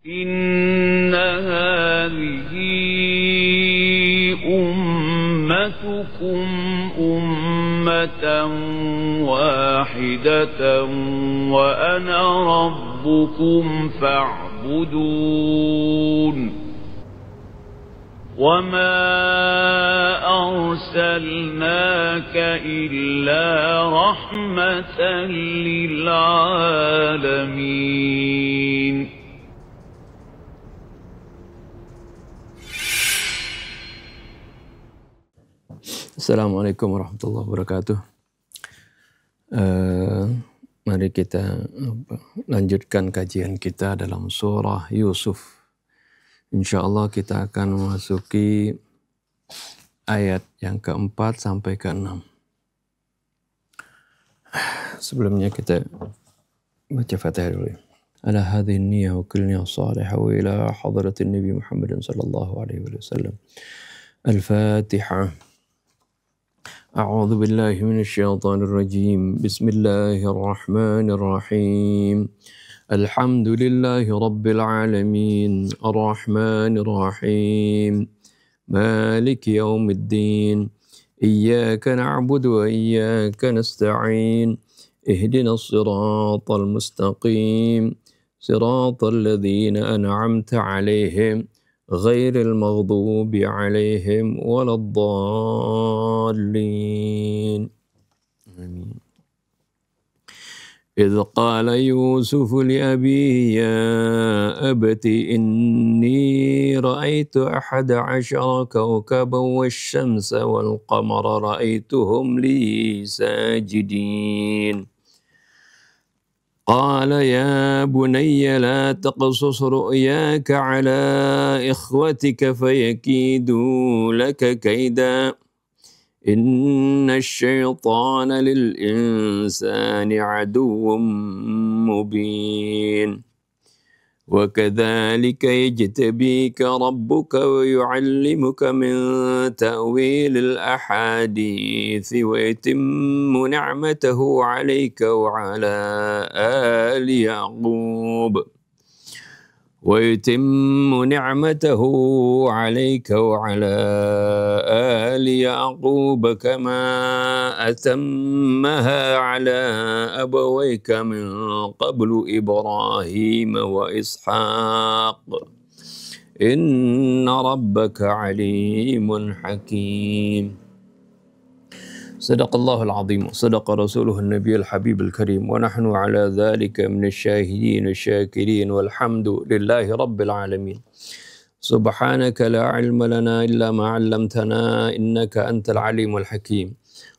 إن هذه أمتكم أمة واحدة وأنا ربكم فاعبدون وما أرسلناك إلا رحمة للعالمين. Assalamualaikum warahmatullahi wabarakatuh. Mari kita lanjutkan kajian kita dalam surah Yusuf. InsyaAllah kita akan memasuki ayat yang keempat sampai ke-6. Sebelumnya kita baca Fatihah dulu. Ala hadhihi niyyah wa kulli niyyah salihah wa ila hadratin Nabi Muhammad sallallahu alaihi wasallam. Al-Fatihah. أعوذ بالله من الشيطان الرجيم بسم الله الرحمن الرحيم الحمد لله رب العالمين الرحمن الرحيم مالك يوم الدين إياك نعبد وإياك نستعين اهدنا الصراط المستقيم صراط الذين أنعمت عليهم غير المغضوب عليهم ولا الضالين آمين. إذ قال يوسف لأبيه يا أبت إني رأيت 11 كوكبا والشمس والقمر رأيتهم لي ساجدين قال يا بني لا تقصص رؤياك على إخوتك فيكيدوا لك كيدا إن الشيطان للإنسان عدو مبين وكذلك يجتبيك ربك ويعلمك من تأويل الأحاديث ويتم نعمته عليك وعلى آل يعقوب كما أتمها على أبويك من قبل إبراهيم وإسحاق إن ربك عليم حكيم صدق الله العظيم صدق رسوله النبي الحبيب الكريم ونحن على ذلك من الشاهدين الشاكرين والحمد لله رب العالمين سبحانك لا علم لنا إلا ما علمتنا إنك أنت العليم الحكيم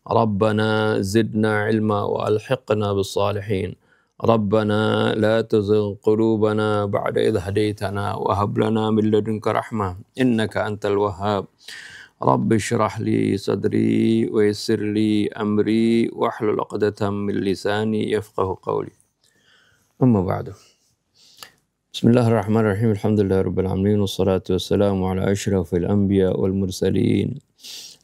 ربنا زدنا علما وألحقنا بالصالحين ربنا لا تزغ قلوبنا بعد إذ هديتنا وهب لنا من لدنك رحمة إنك أنت الوهاب رب اشرح لي صدري ويسر لي أمري واحلل عقدة من لساني يفقه قولي أما بعد بسم الله الرحمن الرحيم الحمد لله رب العالمين والصلاة والسلام على أشرف الأنبياء والمرسلين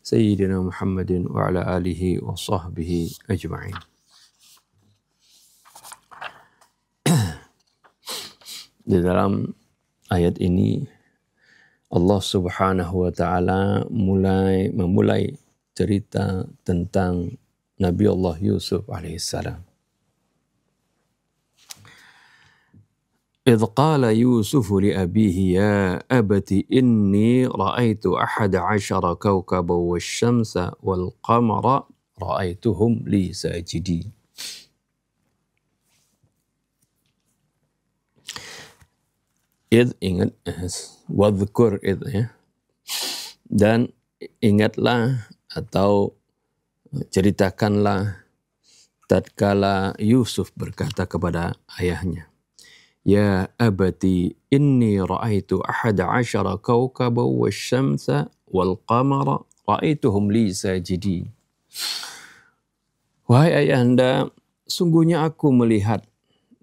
سيدنا محمد وعلى آله وصحبه أجمعين. Di dalam ayat ini Allah Subhanahu wa taala memulai cerita tentang Nabi Allah Yusuf alaihissalam. إذ قال يوسف لأبيه يا أبت إني رأيت 11 كوكبا والشمس والقمر رأيتهم لي ساجدين. إذ ingat wadhkur idh ya. Dan ingatlah atau ceritakanlah tatkala Yusuf berkata kepada ayahnya, Ya abati inni ra'aitu 11 kawkaba wasyamsa wal qamara ra'aituhum li sajidin. Wahai ayahanda, sungguhnya aku melihat,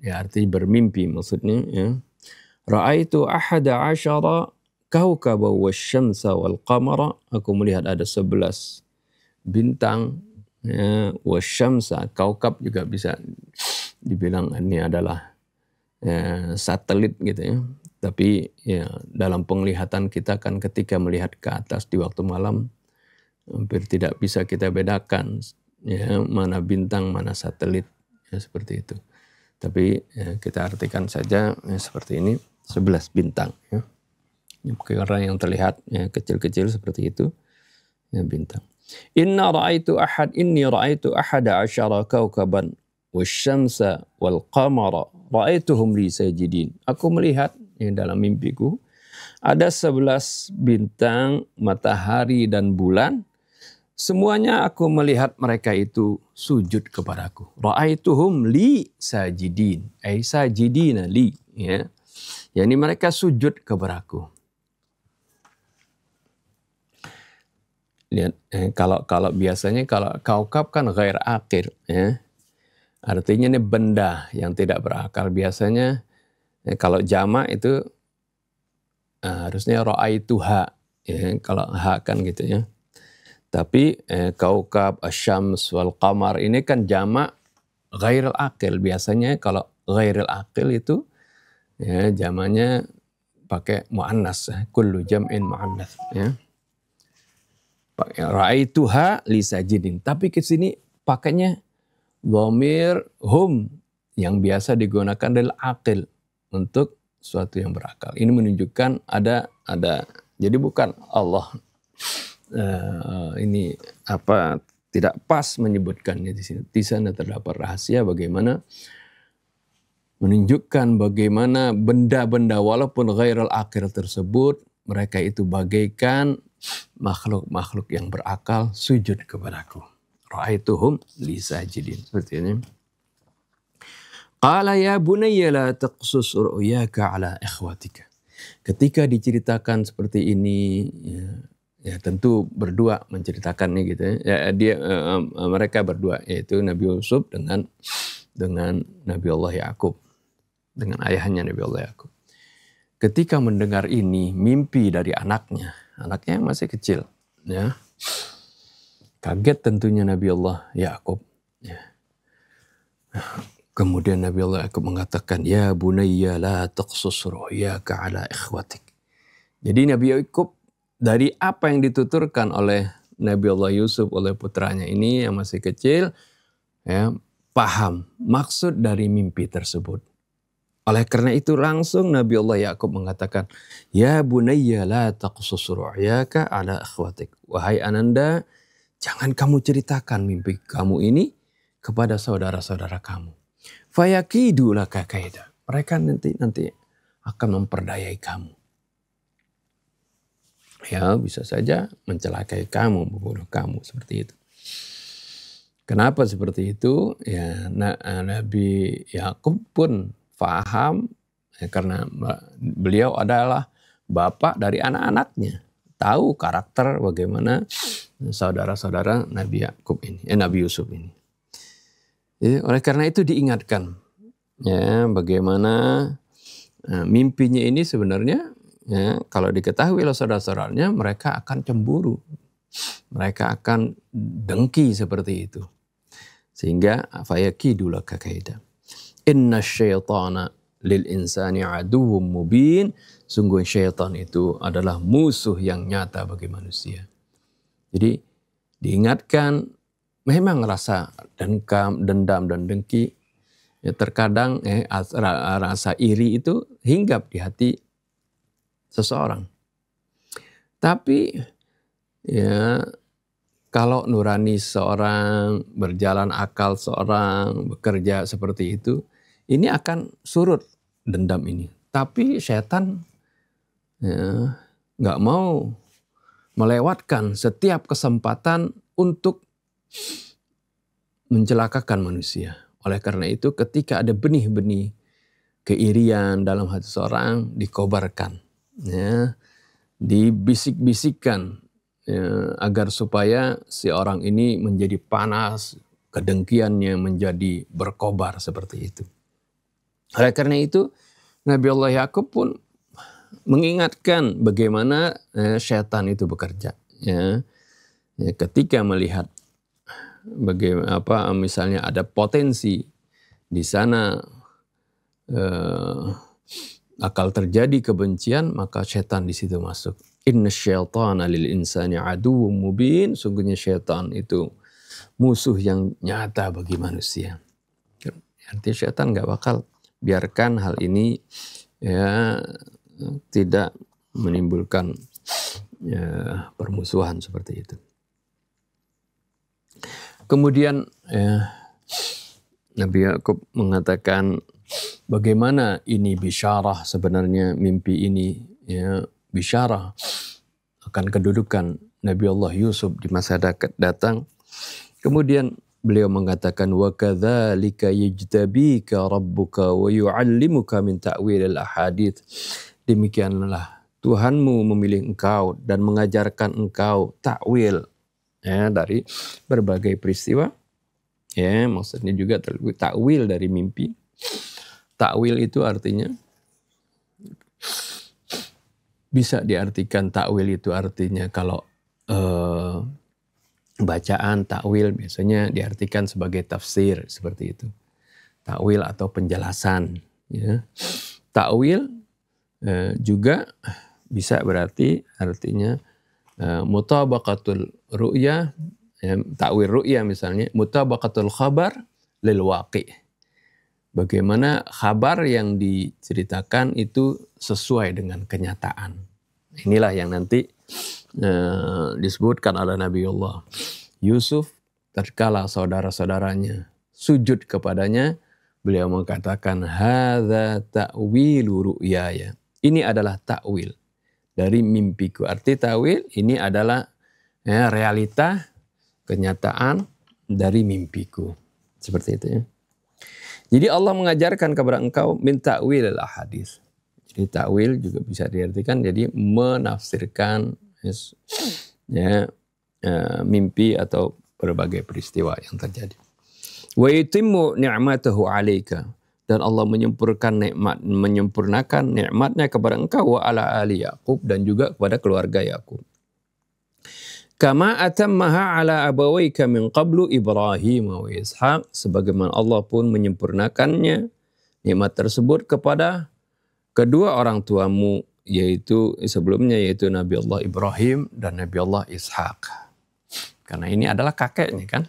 ya artinya bermimpi maksudnya ya. Ra'aitu 11 kawkaba wasyamsa wal qamara, aku melihat ada 11 bintang ya, wasyamsa, kaukab juga bisa dibilang ini adalah satelit gitu ya, Tapi ya dalam penglihatan kita kan ketika melihat ke atas di waktu malam hampir tidak bisa kita bedakan ya mana bintang mana satelit ya seperti itu. Tapi ya, kita artikan saja ya, seperti ini 11 bintang ya. Karena yang terlihat ya, kecil-kecil seperti itu ya bintang. Inni ra'aitu ahada asyara kawkaban wasyamsa wal qamara ra'aituhum li sajidin. Aku melihat yang dalam mimpiku ada 11 bintang, matahari dan bulan. Semuanya aku melihat mereka itu sujud kepadaku. Ra'aituhum li sajidin. Ay sajidina li. Ya. Yani mereka sujud kepadaku. Lihat, kalau biasanya kalau kaukab kan ghair aqil. Ya. Artinya ini benda yang tidak berakal. Biasanya kalau jamak itu harusnya ra'aituha. Ya, kalau ha kan gitu ya. Tapi kaukab, asyams, wal qamar ini kan jamak ghairil aqil. Biasanya kalau ghairil aqil itu ya jamaknya pakai muannas, kullu jam'in muannas ya. Ra'aituha li sajidin. Tapi ke sini pakainya dhamir hum yang biasa digunakan dari aqil untuk sesuatu yang berakal. Ini menunjukkan ada jadi bukan Allah ini apa tidak pas menyebutkannya di sini. Di sana terdapat rahasia bagaimana menunjukkan bagaimana benda-benda walaupun ghairul aqil tersebut mereka itu bagaikan makhluk-makhluk yang berakal sujud kepadaku. Ra'aituhum li sajidin. Seperti ini. Qala ya bunayya la taqsus ru'yaka ala ikhwatika. Ketika diceritakan seperti ini ya tentu berdua menceritakannya gitu ya. Mereka berdua yaitu Nabi Yusuf dengan Nabi Allah Yakub, dengan ayahnya Nabi Allah Yakub. Ketika mendengar ini mimpi dari anaknya yang masih kecil ya. Kaget tentunya Nabi Allah Yakub ya. Kemudian Nabi Allah Yakub mengatakan ya bunayya la taqsus ru'yaka ala ikhwatik. Jadi Nabi Yakub dari apa yang dituturkan oleh Nabi Allah Yusuf oleh putranya ini yang masih kecil ya, paham maksud dari mimpi tersebut. Oleh karena itu langsung Nabi Allah Yakub mengatakan, ya bunayya la taqsus ru'yaka ala ikhwatik. Wahai ananda, jangan kamu ceritakan mimpi kamu ini kepada saudara-saudara kamu. Fayakidu laka kaida. Mereka nanti akan memperdayai kamu. Ya, bisa saja mencelakai kamu, membunuh kamu seperti itu. Kenapa seperti itu? Ya, Nabi Yakub pun faham ya, karena beliau adalah bapak dari anak-anaknya. Tahu karakter bagaimana saudara-saudara Nabi Yakub ini, Nabi Yusuf ini. Jadi, oleh karena itu diingatkan ya bagaimana mimpinya ini sebenarnya ya, kalau diketahui oleh saudara-saudaranya mereka akan cemburu. Mereka akan dengki seperti itu. Sehingga fayakidu laka kaida. Inna syaitana lil insani aduwwum mubin. Sungguh syaitan itu adalah musuh yang nyata bagi manusia. Jadi diingatkan memang rasa dendam dan dengki ya, terkadang rasa iri itu hinggap di hati seseorang. Tapi ya kalau nurani seorang, berjalan akal seorang, bekerja seperti itu, ini akan surut dendam ini. Tapi setan ya, gak mau melewatkan setiap kesempatan untuk mencelakakan manusia. Oleh karena itu ketika ada benih-benih keirian dalam hati seorang dikobarkan. Ya, dibisik-bisikkan ya, agar supaya si orang ini menjadi panas, kedengkiannya menjadi berkobar seperti itu. Oleh karena itu Nabi Allah Yakub pun mengingatkan bagaimana syaitan itu bekerja. Ya, ketika melihat bagaimana misalnya ada potensi di sana akal terjadi kebencian, maka setan di situ masuk. Inna syaitana lil insani aduwwum mubin. Sungguhnya syaitan itu musuh yang nyata bagi manusia. Artinya syaitan nggak bakal biarkan hal ini ya tidak menimbulkan ya, permusuhan seperti itu. Kemudian Nabi Yakub mengatakan bagaimana ini bisyarah sebenarnya mimpi ini ya bisyarah akan kedudukan Nabi Allah Yusuf di masa datang. Kemudian beliau mengatakan wa kadzalika yajtabika rabbuka wa yu'allimuka min ta'wilil ahadits. Demikianlah Tuhanmu memilih engkau dan mengajarkan engkau takwil ya dari berbagai peristiwa. Ya, maksudnya juga takwil dari mimpi. Takwil itu artinya bisa diartikan takwil itu artinya kalau bacaan takwil biasanya diartikan sebagai tafsir seperti itu. Takwil atau penjelasan. Ya. Takwil juga bisa berarti artinya mutabaqatul ru'yah. Takwil ru'ya misalnya, mutabaqatul khabar lil waqi'. Bagaimana kabar yang diceritakan itu sesuai dengan kenyataan. Inilah yang nanti disebutkan oleh Nabi Allah Yusuf tatkala saudara-saudaranya sujud kepadanya, beliau mengatakan hadza ta'wilu ru'yaya. Ini adalah takwil dari mimpiku. Arti takwil ini adalah ya, realita kenyataan dari mimpiku. Seperti itu ya. Jadi Allah mengajarkan kepada engkau min ta'wil al-ahadits. Jadi takwil juga bisa diartikan jadi menafsirkan ya, mimpi atau berbagai peristiwa yang terjadi. Wa yutimmu ni'matahu 'alaika, dan Allah menyempurnakan nikmatnya kepada engkau wa ala ali Yaqub, dan juga kepada keluarga Yakub. Kama atammaha ala abawayka min qablu Ibrahim wa Ishaq, sebagaimana Allah pun menyempurnakannya nikmat tersebut kepada kedua orang tuamu yaitu sebelumnya yaitu Nabi Allah Ibrahim dan Nabi Allah Ishaq. Karena ini adalah kakeknya kan.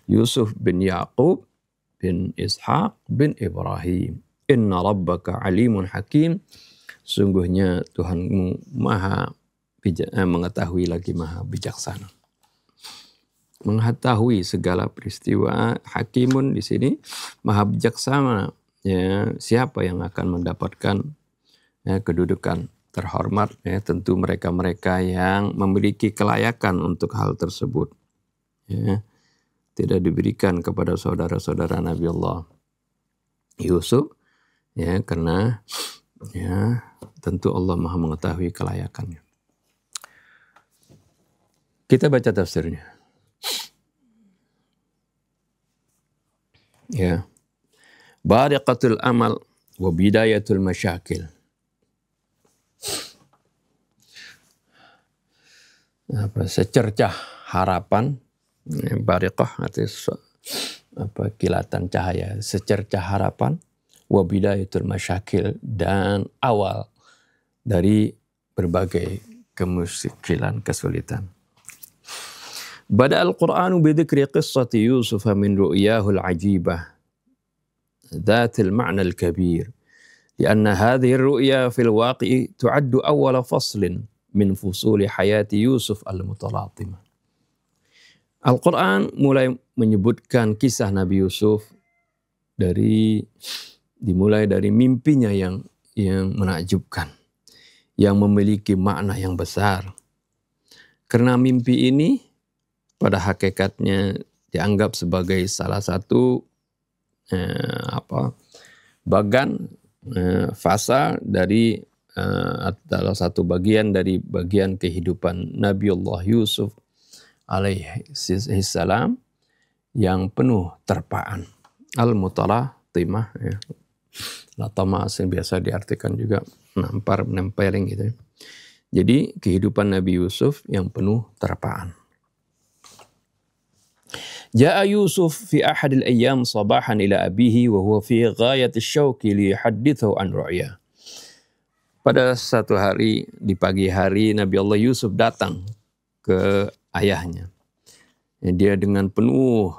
Yusuf bin Yaqub bin Ishaq bin Ibrahim. Inna rabbaka alimun hakim. Sungguhnya Tuhanmu maha mengetahui lagi maha bijaksana. Mengetahui segala peristiwa, hakimun di sini maha bijaksana. Ya, siapa yang akan mendapatkan ya, kedudukan terhormat? Ya, tentu mereka-mereka yang memiliki kelayakan untuk hal tersebut. Ya, tidak diberikan kepada saudara-saudara Nabi Allah Yusuf. Ya, karena ya, tentu Allah maha mengetahui kelayakannya. Kita baca tafsirnya. Ya. Bariqatul amal wa bidayatul masyakil. Secercah harapan. Bariqah artinya kilatan cahaya. Secercah harapan. Wa bidayatul masyakil, dan awal dari berbagai kemusykilan, kesulitan. Bada al-Qur'anu bidhikri qissati Yusuf min ru'yahu al-ajibah ذات المعنى الكبير لأن هذه الرؤيا في الواقع تعد أول فصل من فصول حياة يوسف المتلاطمة. Al-Quran mulai menyebutkan kisah Nabi Yusuf dimulai dari mimpinya yang menakjubkan, yang memiliki makna yang besar. Karena mimpi ini pada hakikatnya dianggap sebagai salah satu fasa dari adalah satu bagian dari bagian kehidupan Nabi Allah Yusuf alaihi salam yang penuh terpaan. Al-mutalatimah ya. Latama biasa diartikan juga nampar, menempeleng gitu ya. Jadi kehidupan Nabi Yusuf yang penuh terpaan. Ja'a Yusuf fi ahadil ayyam sabahan ila abihi wa huwa fi ghayati syauqi li yuhaddithu an ru'ya. Pada satu hari di pagi hari Nabi Allah Yusuf datang ke ayahnya. Dia dengan penuh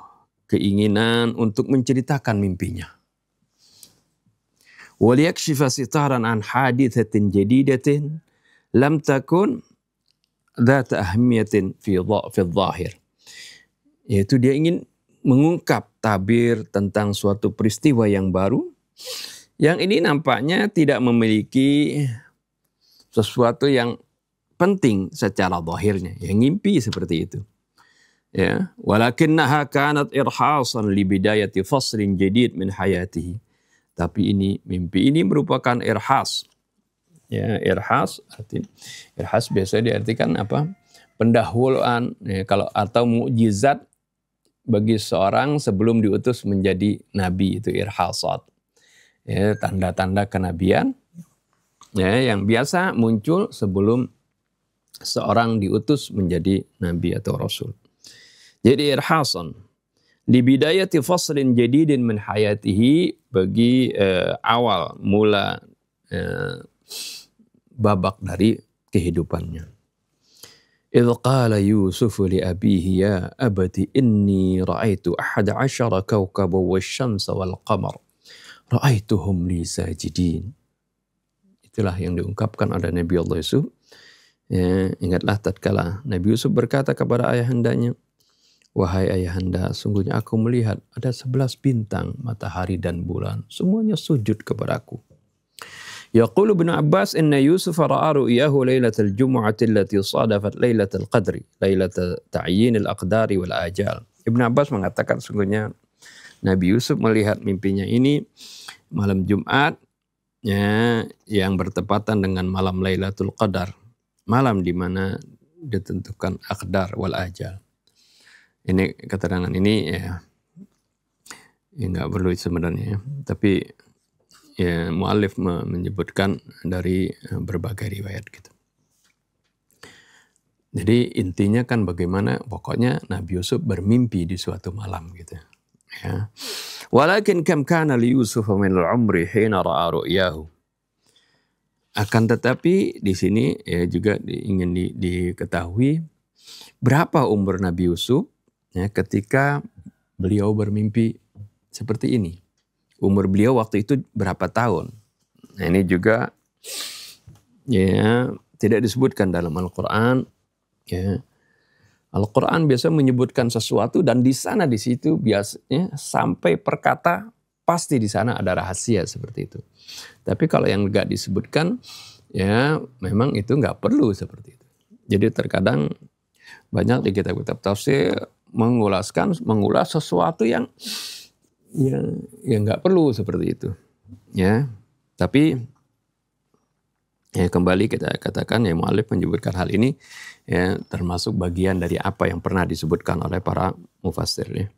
keinginan untuk menceritakan mimpinya. Waliyakshifa sitaran an hadithatin jadidatin lam takun dzat ahmiyatin fi dhahir. Yaitu dia ingin mengungkap tabir tentang suatu peristiwa yang baru yang ini nampaknya tidak memiliki sesuatu yang penting secara zahirnya. Ya, ngimpi seperti itu. Ya, walakinnaha kanat irhasan li bidayati faslin jadid min hayatihi. Tapi mimpi ini merupakan irhas. Ya, irhas biasa diartikan apa? Pendahuluan, ya, kalau atau mukjizat bagi seorang sebelum diutus menjadi nabi, itu irhasat. Ya, tanda-tanda kenabian, ya, yang biasa muncul sebelum seorang diutus menjadi nabi atau rasul. Jadi irhasan li bidayati faslin jadidin min hayatihi, bagi awal mula babak dari kehidupannya. Idh qala Yusuf li abihi ya abati inni ra'aitu 11 kawkaban wasyamsa wal qamar ra'aituhum li sajidin. Itulah yang diungkapkan oleh Nabi Allah Yusuf. Ya, ingatlah tatkala Nabi Yusuf berkata kepada ayahandanya, wahai ayahanda, sungguhnya aku melihat ada 11 bintang, matahari dan bulan, semuanya sujud kepadaku. Yaqulu Ibnu Abbas inna Yusuf ra'a ru'yahu lailatal jumu'ati allati sadafat lailatal qadri, lailatal ta'yinil aqdari wal ajal. Ibnu Abbas mengatakan sungguhnya Nabi Yusuf melihat mimpinya ini malam Jumat, ya, yang bertepatan dengan malam Lailatul Qadar, malam di mana ditentukan aqdar wal ajal. Ini keterangan ini ya nggak perlu sebenarnya, tapi ya mu'allif menyebutkan dari berbagai riwayat gitu. Jadi intinya kan bagaimana pokoknya Nabi Yusuf bermimpi di suatu malam gitu. Ya. Walakin kam kana li Yusuf min al-umri hina ra'a ru'yahu. Akan tetapi di sini ya juga ingin diketahui berapa umur Nabi Yusuf ya, ketika beliau bermimpi seperti ini. Umur beliau waktu itu berapa tahun? Nah, ini juga ya tidak disebutkan dalam Al-Qur'an. Ya. Al-Quran biasa menyebutkan sesuatu dan di situ biasanya sampai perkata pasti di sana ada rahasia seperti itu. Tapi kalau yang enggak disebutkan ya memang itu enggak perlu seperti itu. Jadi terkadang banyak di kitab-kitab tafsir mengulas sesuatu yang enggak perlu seperti itu. Ya, tapi ya kembali kita katakan ya mu'allif menyebutkan hal ini ya termasuk bagian dari apa yang pernah disebutkan oleh para mufassir ya.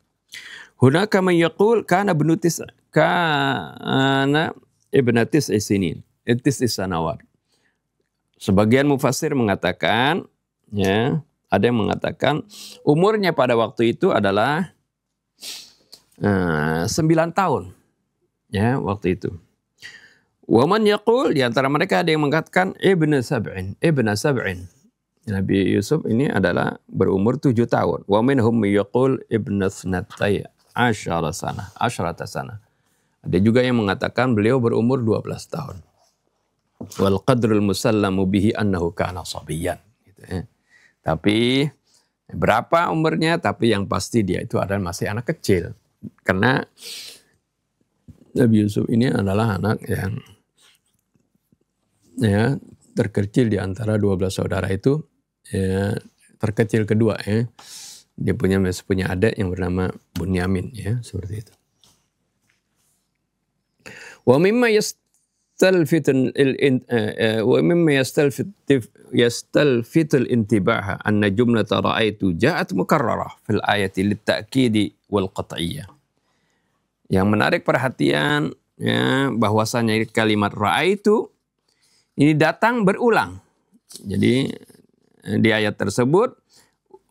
Hunaka man yaqul kana ibnatis isinin, itis sanawat. Sebagian mufassir mengatakan ya, ada yang mengatakan umurnya pada waktu itu adalah 9 tahun ya waktu itu. Waman yaqul, di antara mereka ada yang mengatakan ibna sab'in. Nabi Yusuf ini adalah berumur 7 tahun. Wa minhum yaqul ibna thnatay asyrata sana. Ada juga yang mengatakan beliau berumur 12 tahun. Wal qadrul musallamu bihi annahu kana sabiyan. Gitu ya. Tapi berapa umurnya? Tapi yang pasti dia itu adalah masih anak kecil. Karena Nabi Yusuf ini adalah anak yang ya terkecil di antara 12 saudara itu, ya terkecil kedua ya. Dia masih punya adik yang bernama Bunyamin ya, seperti itu. Wa mimma yastalfitul intibaha anna jumlata ra'aitu ja'at mukarrarah fil ayati litta'kidi wal qat'iyyah. Yang menarik perhatian ya bahwasanya kalimat ra'aitu ini datang berulang. Jadi di ayat tersebut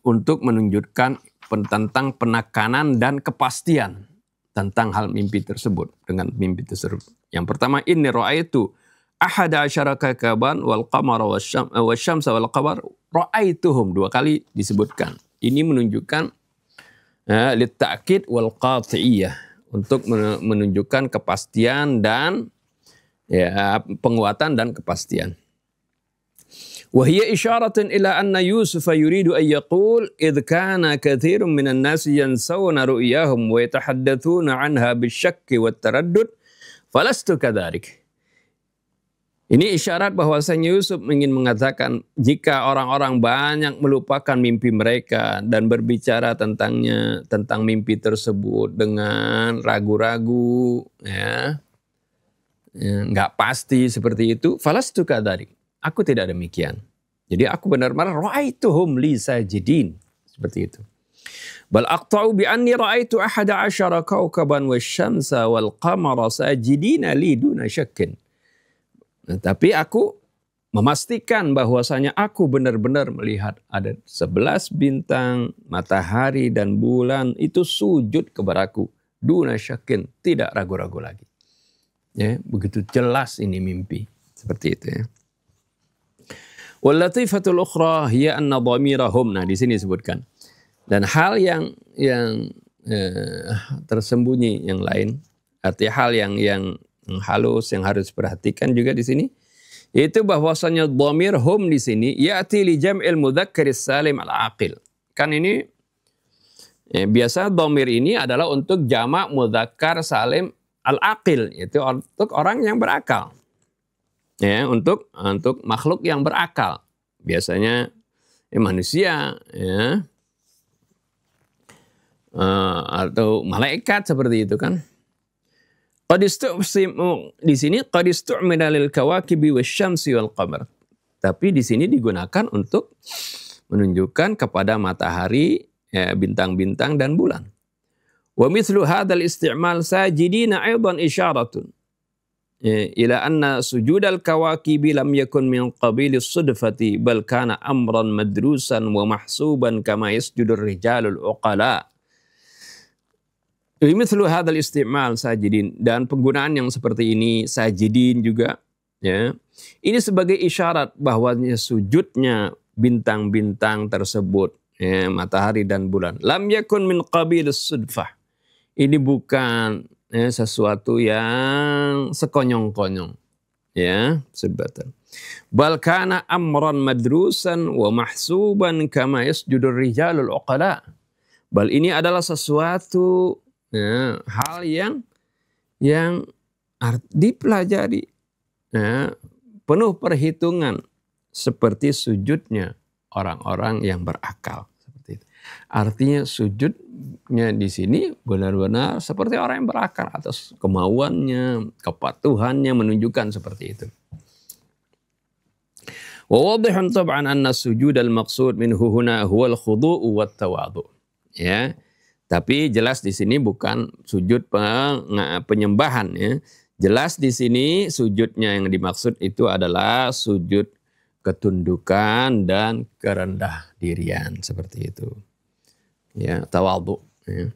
untuk menunjukkan tentang penekanan dan kepastian tentang hal mimpi tersebut dengan mimpi tersebut. Yang pertama, inni ra'aitu ahada asyara kawkaban wal qamara wasyamsa wal qamar ra'aituhum, 2 kali disebutkan. Ini menunjukkan litta'kid wal qat'iyah, untuk menunjukkan kepastian dan penguatan dan kepastian. Wa hiya isyaratun ila anna Yusuf yuridu an yaqul idh kana katsirun minan nasi yansawna ru'yahum wa yatahaddatsuna 'anha bisyakki wat taraddud falastu kadzalik. Ini isyarat bahwasanya Yusuf ingin mengatakan jika orang-orang banyak melupakan mimpi mereka dan berbicara tentang mimpi tersebut dengan ragu-ragu, nggak pasti seperti itu, falastu kadzalik. Aku tidak demikian. Jadi aku benar-benar ra'aituhum li sajidin, seperti itu. Bal aqta'u bi anni ra'aitu 11 kawkaban wasyamsa wal qamara sajidina li duna syakkin. Tapi aku memastikan bahwasanya aku benar-benar melihat ada 11 bintang, matahari dan bulan itu sujud kepadaku. Duna syakin, tidak ragu-ragu lagi. Ya, begitu jelas ini mimpi. Seperti itu ya. Wal latifatul ukhra hiya anna dhamirahum. Nah, di sini disebutkan. Dan hal yang tersembunyi yang lain, artinya hal yang halus yang harus diperhatikan juga di sini, yaitu bahwasanya dhamir hum di sini ya'ti li jam'il mudzakkaris salim al-aqil. Kan ini biasa dhamir ini adalah untuk jamak mudzakkar salim al-aqil, yaitu untuk orang yang berakal. Ya, untuk makhluk yang berakal. Biasanya manusia ya. Atau malaikat seperti itu kan. Di sini qad istu'mila lil kawakibi wasyamsi wal qamar. Tapi di sini digunakan untuk menunjukkan kepada matahari, bintang-bintang dan bulan. Wa mithlu hadzal isti'mal sajidina aidan isyaratun ila anna sujudal kawakibi lam yakun min qabilis sudfati bal kana amran madrusan wa mahsuban kama yasjudur rijalul uqala. Mithlu hadzal isti'mal sajidin, dan penggunaan yang seperti ini sajidin juga ya. Ini sebagai isyarat bahwanya sujudnya bintang-bintang tersebut, ya, matahari dan bulan, lam yakun min qabilis sudfah. Ini bukan sesuatu yang sekonyong-konyong, ya, sebatan. Bal kana amran madrusan wa mahsuban kama yasjudur rijalul uqala. Bal ini adalah sesuatu hal yang dipelajari, penuh perhitungan, seperti sujudnya orang-orang yang berakal. Seperti itu. Artinya sujudnya di sini benar-benar seperti orang yang berakal, atas kemauannya, kepatuhannya menunjukkan seperti itu. Wa wadihun tab'an anna sujud al-maqsud minhu huna huwa al-khudu' wa at-tawadhu. Ya. Tapi jelas di sini bukan sujud penyembahan ya. Jelas di sini sujudnya yang dimaksud itu adalah sujud ketundukan dan kerendah dirian, seperti itu. Ya, tawadhu ya.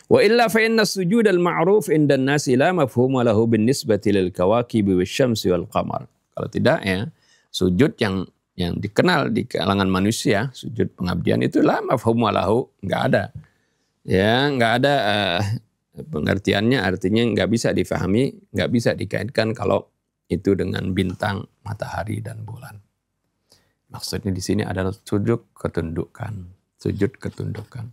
Wa illa fa inna sujud al-ma'ruf indan nasi la mafhuma lahu binisbati lil kawakibi wasyamsi wal qamar. Kalau tidak ya, sujud yang dikenal di kalangan manusia, sujud pengabdian itu la mafhuma lahu, enggak ada. Ya, nggak ada pengertiannya, artinya nggak bisa difahami, nggak bisa dikaitkan kalau itu dengan bintang, matahari dan bulan. Maksudnya di sini adalah sujud ketundukan, sujud ketundukan.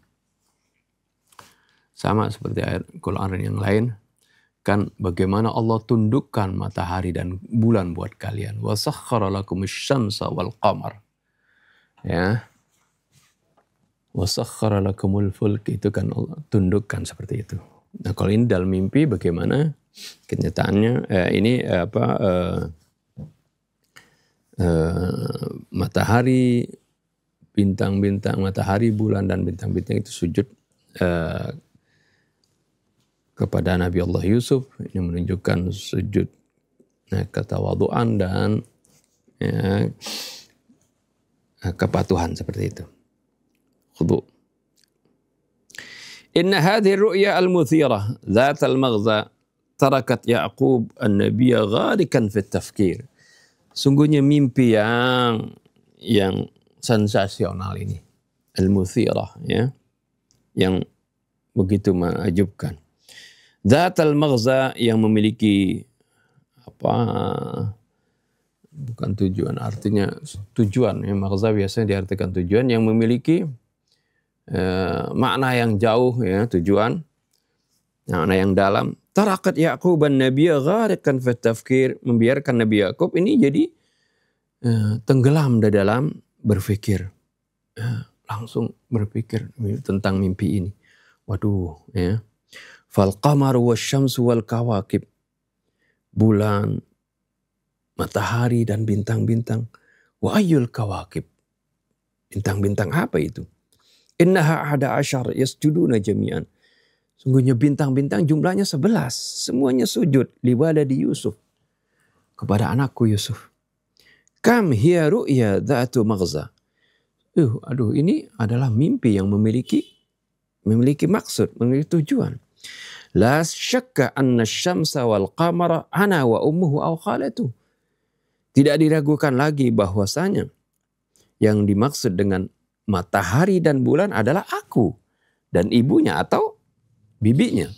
Sama seperti ayat Quran yang lain, kan bagaimana Allah tundukkan matahari dan bulan buat kalian. Wa sakhkhara lakumus syamsa wal qamar. Ya. Wasakhkhara lakumul fulk, itu kan Allah tundukkan seperti itu. Nah, kalau ini dalam mimpi bagaimana kenyataannya? Matahari, bintang-bintang, matahari, bulan dan bintang-bintang itu sujud kepada Nabi Allah Yusuf. Ini menunjukkan sujud ketawaduan dan kepatuhan seperti itu. Khudu. Inna hadhihi ru'ya al-muthira dzat al-maghza tarakat Ya'qub an-nabiyya gharikan fit tafkir. Sungguhnya mimpi yang sensasional ini, al-muthirah, ya, yang begitu menakjubkan. Dzatal maghza, yang memiliki bukan tujuan, artinya tujuan, ya, maghza biasanya diartikan tujuan, yang memiliki makna yang jauh, ya, tujuan, makna yang dalam. Tarakat Ya'qub an-nabiyya gharikan fit tafkir, membiarkan Nabi Ya'qub ini jadi tenggelam di dalam berpikir, langsung berpikir tentang mimpi ini. Waduh, ya. Fal qamaru wasyamsu wal kawakib, bulan, matahari dan bintang-bintang. Wa ayyul kawakib, bintang-bintang apa itu? Innaha 11 yasjuduna jami'an. Sungguhnya bintang-bintang jumlahnya 11. Semuanya sujud liwaladi Yusuf, kepada anakku Yusuf. Kam hiya ru'ya dhatu maghza. Ini adalah mimpi yang memiliki maksud, memiliki tujuan. La syakka anna syamsa wal qamara ana wa ummuhu aw khalatu. Tidak diragukan lagi bahwasanya yang dimaksud dengan matahari dan bulan adalah aku dan ibunya atau bibinya.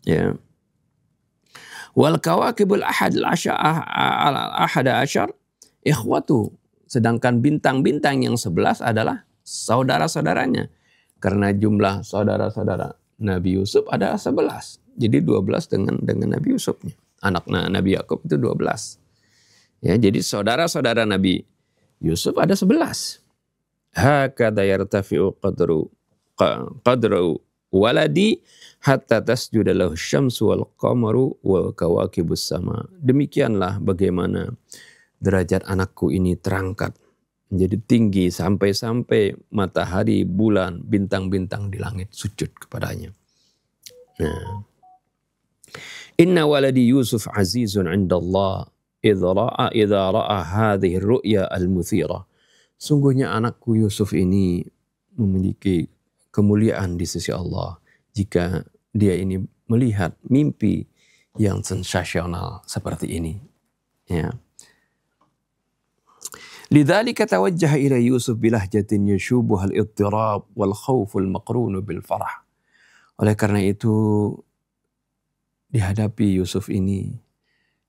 Ya. Wal kawakibul ahada asyar ikhwatu. Sedangkan bintang-bintang yang 11 adalah saudara-saudaranya. Karena jumlah saudara-saudara Nabi Yusuf ada 11. Jadi 12 dengan Nabi Yusufnya. Anak Nabi Ya'qub itu 12. Ya, jadi saudara-saudara Nabi Yusuf ada 11. Hakadha yartafi'u qadru waladi hatta tasjuda lahu syamsu wal qamaru wal kawakibus sama. Demikianlah bagaimana derajat anakku ini terangkat menjadi tinggi sampai matahari, bulan, bintang-bintang di langit sujud kepadanya. Nah. Inna waladi Yusuf azizun 'inda Allah idza ra'a hadhihi ar-ru'ya al-muthira. Sungguhnya anakku Yusuf ini memiliki kemuliaan di sisi Allah jika dia ini melihat mimpi yang sensasional seperti ini. Ya. Lidzalika tawajjaha ila Yusuf bilahjatin yashubuha al-idtirab wal khawf al-maqrun bil farah. Oleh karena itu dihadapi Yusuf ini,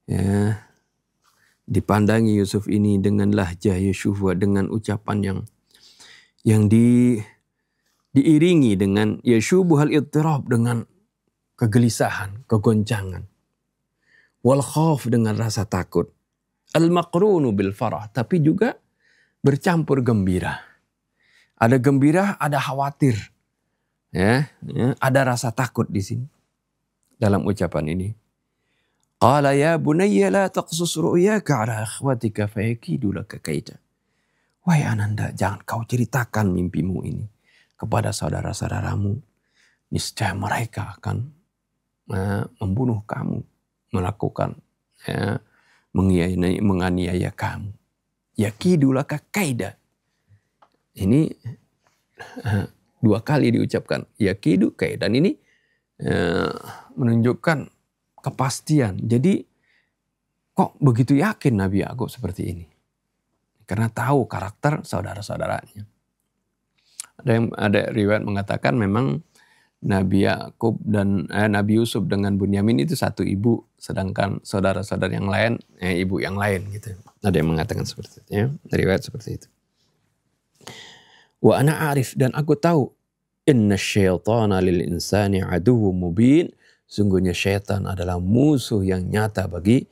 ya, dipandangi Yusuf ini dengan lahjah yashubuha, dengan ucapan yang diiringi dengan yashubuhal idtirab, dengan kegelisahan, kegoncangan. Wal khauf, dengan rasa takut. Al maqrunu bil farah, tapi juga bercampur gembira. Ada gembira, ada khawatir. Ya, ada rasa takut di sini dalam ucapan ini. Qala ya bunayya la taqsus ru'yaka ala akhwatika fayakidu laka kaida. Wahai ananda, jangan kau ceritakan mimpimu ini kepada saudara-saudaramu. Niscaya mereka akan membunuh kamu, melakukan, ya, menganiaya kamu. Yakidu laka kaida. Ini 2 kali diucapkan yakidu kaida. Dan ini menunjukkan kepastian. Jadi kok begitu yakin Nabi Ya'qub seperti ini? Karena tahu karakter saudara-saudaranya. Ada riwayat mengatakan memang Nabi Ya'qub dan Nabi Yusuf dengan Bunyamin itu satu ibu, sedangkan saudara-saudara yang lain ibu yang lain gitu. Ada yang mengatakan seperti itu, ya. Riwayat seperti itu. Wa ana arif, dan aku tahu, inna syaitana lil insani aduwwum mubin. Sungguhnya syaitan adalah musuh yang nyata bagi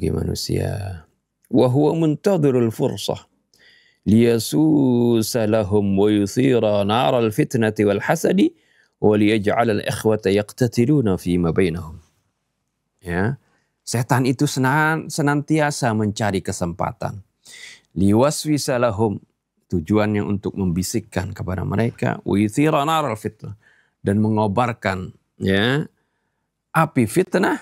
manusia. Wa huwa muntadhirul fursah liyasusa lahum wa yuthira naral fitnati wal hasadi wa liyaj'al al ikhwata yaqtatiluna fima bainahum. Ya, setan itu senantiasa mencari kesempatan. Liwaswisa lahum, tujuannya untuk membisikkan kepada mereka, wa yuthira naral fitnah, dan mengobarkan, ya, api fitnah,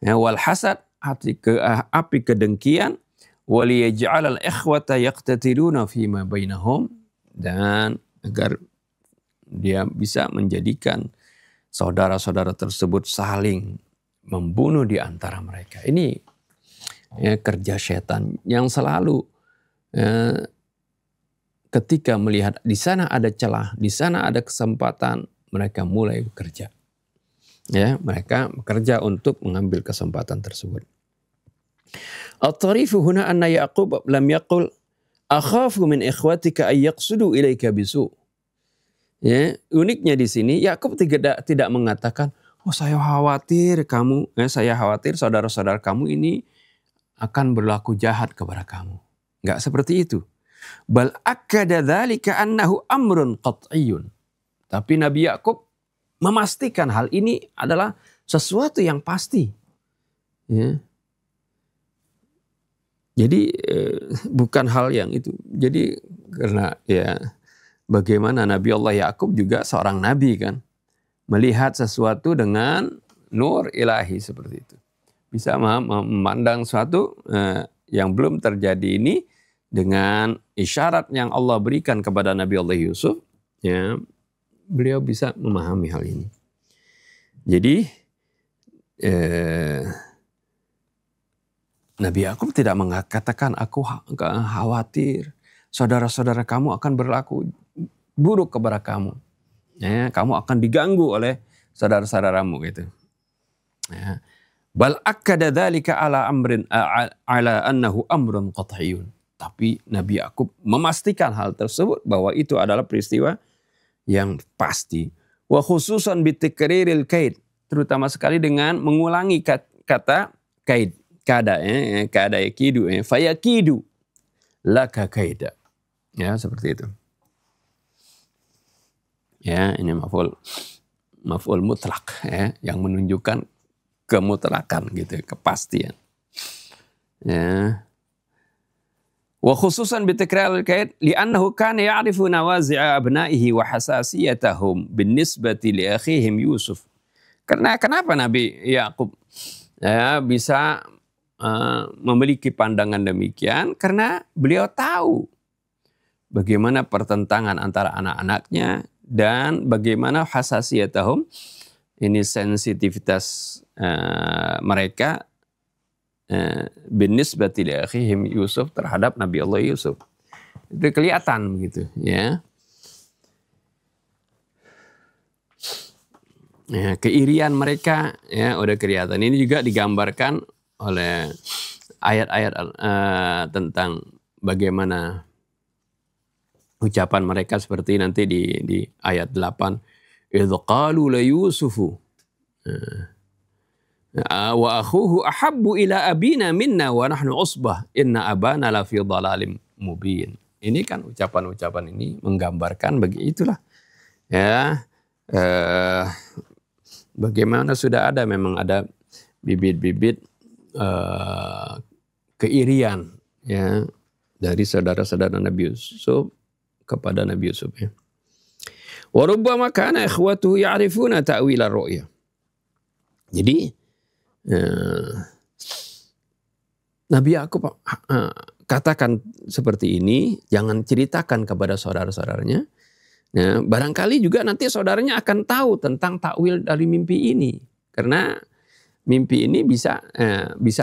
ya, wal hasad, api kedengkian, waliyaj'al al-ikhwata yaqtatiluna fima bainahum, dan agar dia bisa menjadikan saudara-saudara tersebut saling membunuh di antara mereka. Ini ya, kerja setan yang selalu ketika melihat di sana ada celah, di sana ada kesempatan, mereka mulai bekerja. Ya, mereka bekerja untuk mengambil kesempatan tersebut. At-tarifu huna anna Yaqub lam yaqul akhafu min ikhwatika ay yaqsudu ilaika bisu. Ya, uniknya di sini Yakub tidak mengatakan, "Oh, saya khawatir saudara-saudara kamu ini akan berlaku jahat kepada kamu." Enggak seperti itu. Bal akkada dzalika annahu amrun qat'iyyun. Tapi Nabi Yakub memastikan hal ini adalah sesuatu yang pasti. Ya. Jadi bukan hal yang itu. Jadi karena ya bagaimana Nabi Allah Yakub juga seorang nabi kan. Melihat sesuatu dengan nur ilahi seperti itu. Bisa memandang sesuatu yang belum terjadi ini dengan isyarat yang Allah berikan kepada Nabi Allah Yusuf. Ya, beliau bisa memahami hal ini. Jadi Nabi Yakub tidak mengatakan aku khawatir saudara-saudara kamu akan berlaku buruk kepada kamu. Ya, kamu akan diganggu oleh saudara-saudaramu gitu. Ya. Bal akkada dzalika ala annahu amrun qat'iyyun. Tapi Nabi Yakub memastikan hal tersebut bahwa itu adalah peristiwa yang pasti. Wa khususan bitikriril kaid, terutama sekali dengan mengulangi kata kaid. Kada yakidu fayakidu laka kaida. Ya, seperti itu. Ya, ini maf'ul mutlak ya, yang menunjukkan kemutlakan gitu, kepastian. Ya. Wa khususan bitikrar al-kaid li'annahu kana ya'rifu nawazi'a abna'ihi wa hasasiyatahum binisbati li akhihim Yusuf. Karena kenapa Nabi Yakub bisa memiliki pandangan demikian? Karena beliau tahu bagaimana pertentangan antara anak-anaknya dan bagaimana hasasiyatahum, ini sensitivitas mereka binisbati li akhihim Yusuf terhadap Nabi Allah Yusuf. Itu kelihatan begitu ya. Ya, keirian mereka ya udah kelihatan. Ini juga digambarkan oleh ayat-ayat tentang bagaimana ucapan mereka seperti nanti di ayat 8. Idz qalu la Yusufu wa akhuhu ahabbu ila abina minna wa nahnu usbah inna abana la fi dhalalim mubin. Ini kan ucapan-ucapan ini menggambarkan begitulah ya, bagaimana sudah ada memang ada bibit-bibit keirian ya dari saudara-saudara Nabi Yusuf kepada Nabi Yusuf ya. Wa rubbama kana ikhwatuhu ya'rifuna ta'wil ar-ru'ya. Jadi Nabi Yakub katakan seperti ini, jangan ceritakan kepada saudara-saudaranya. Nah, barangkali juga nanti saudaranya akan tahu tentang takwil dari mimpi ini. Karena mimpi ini bisa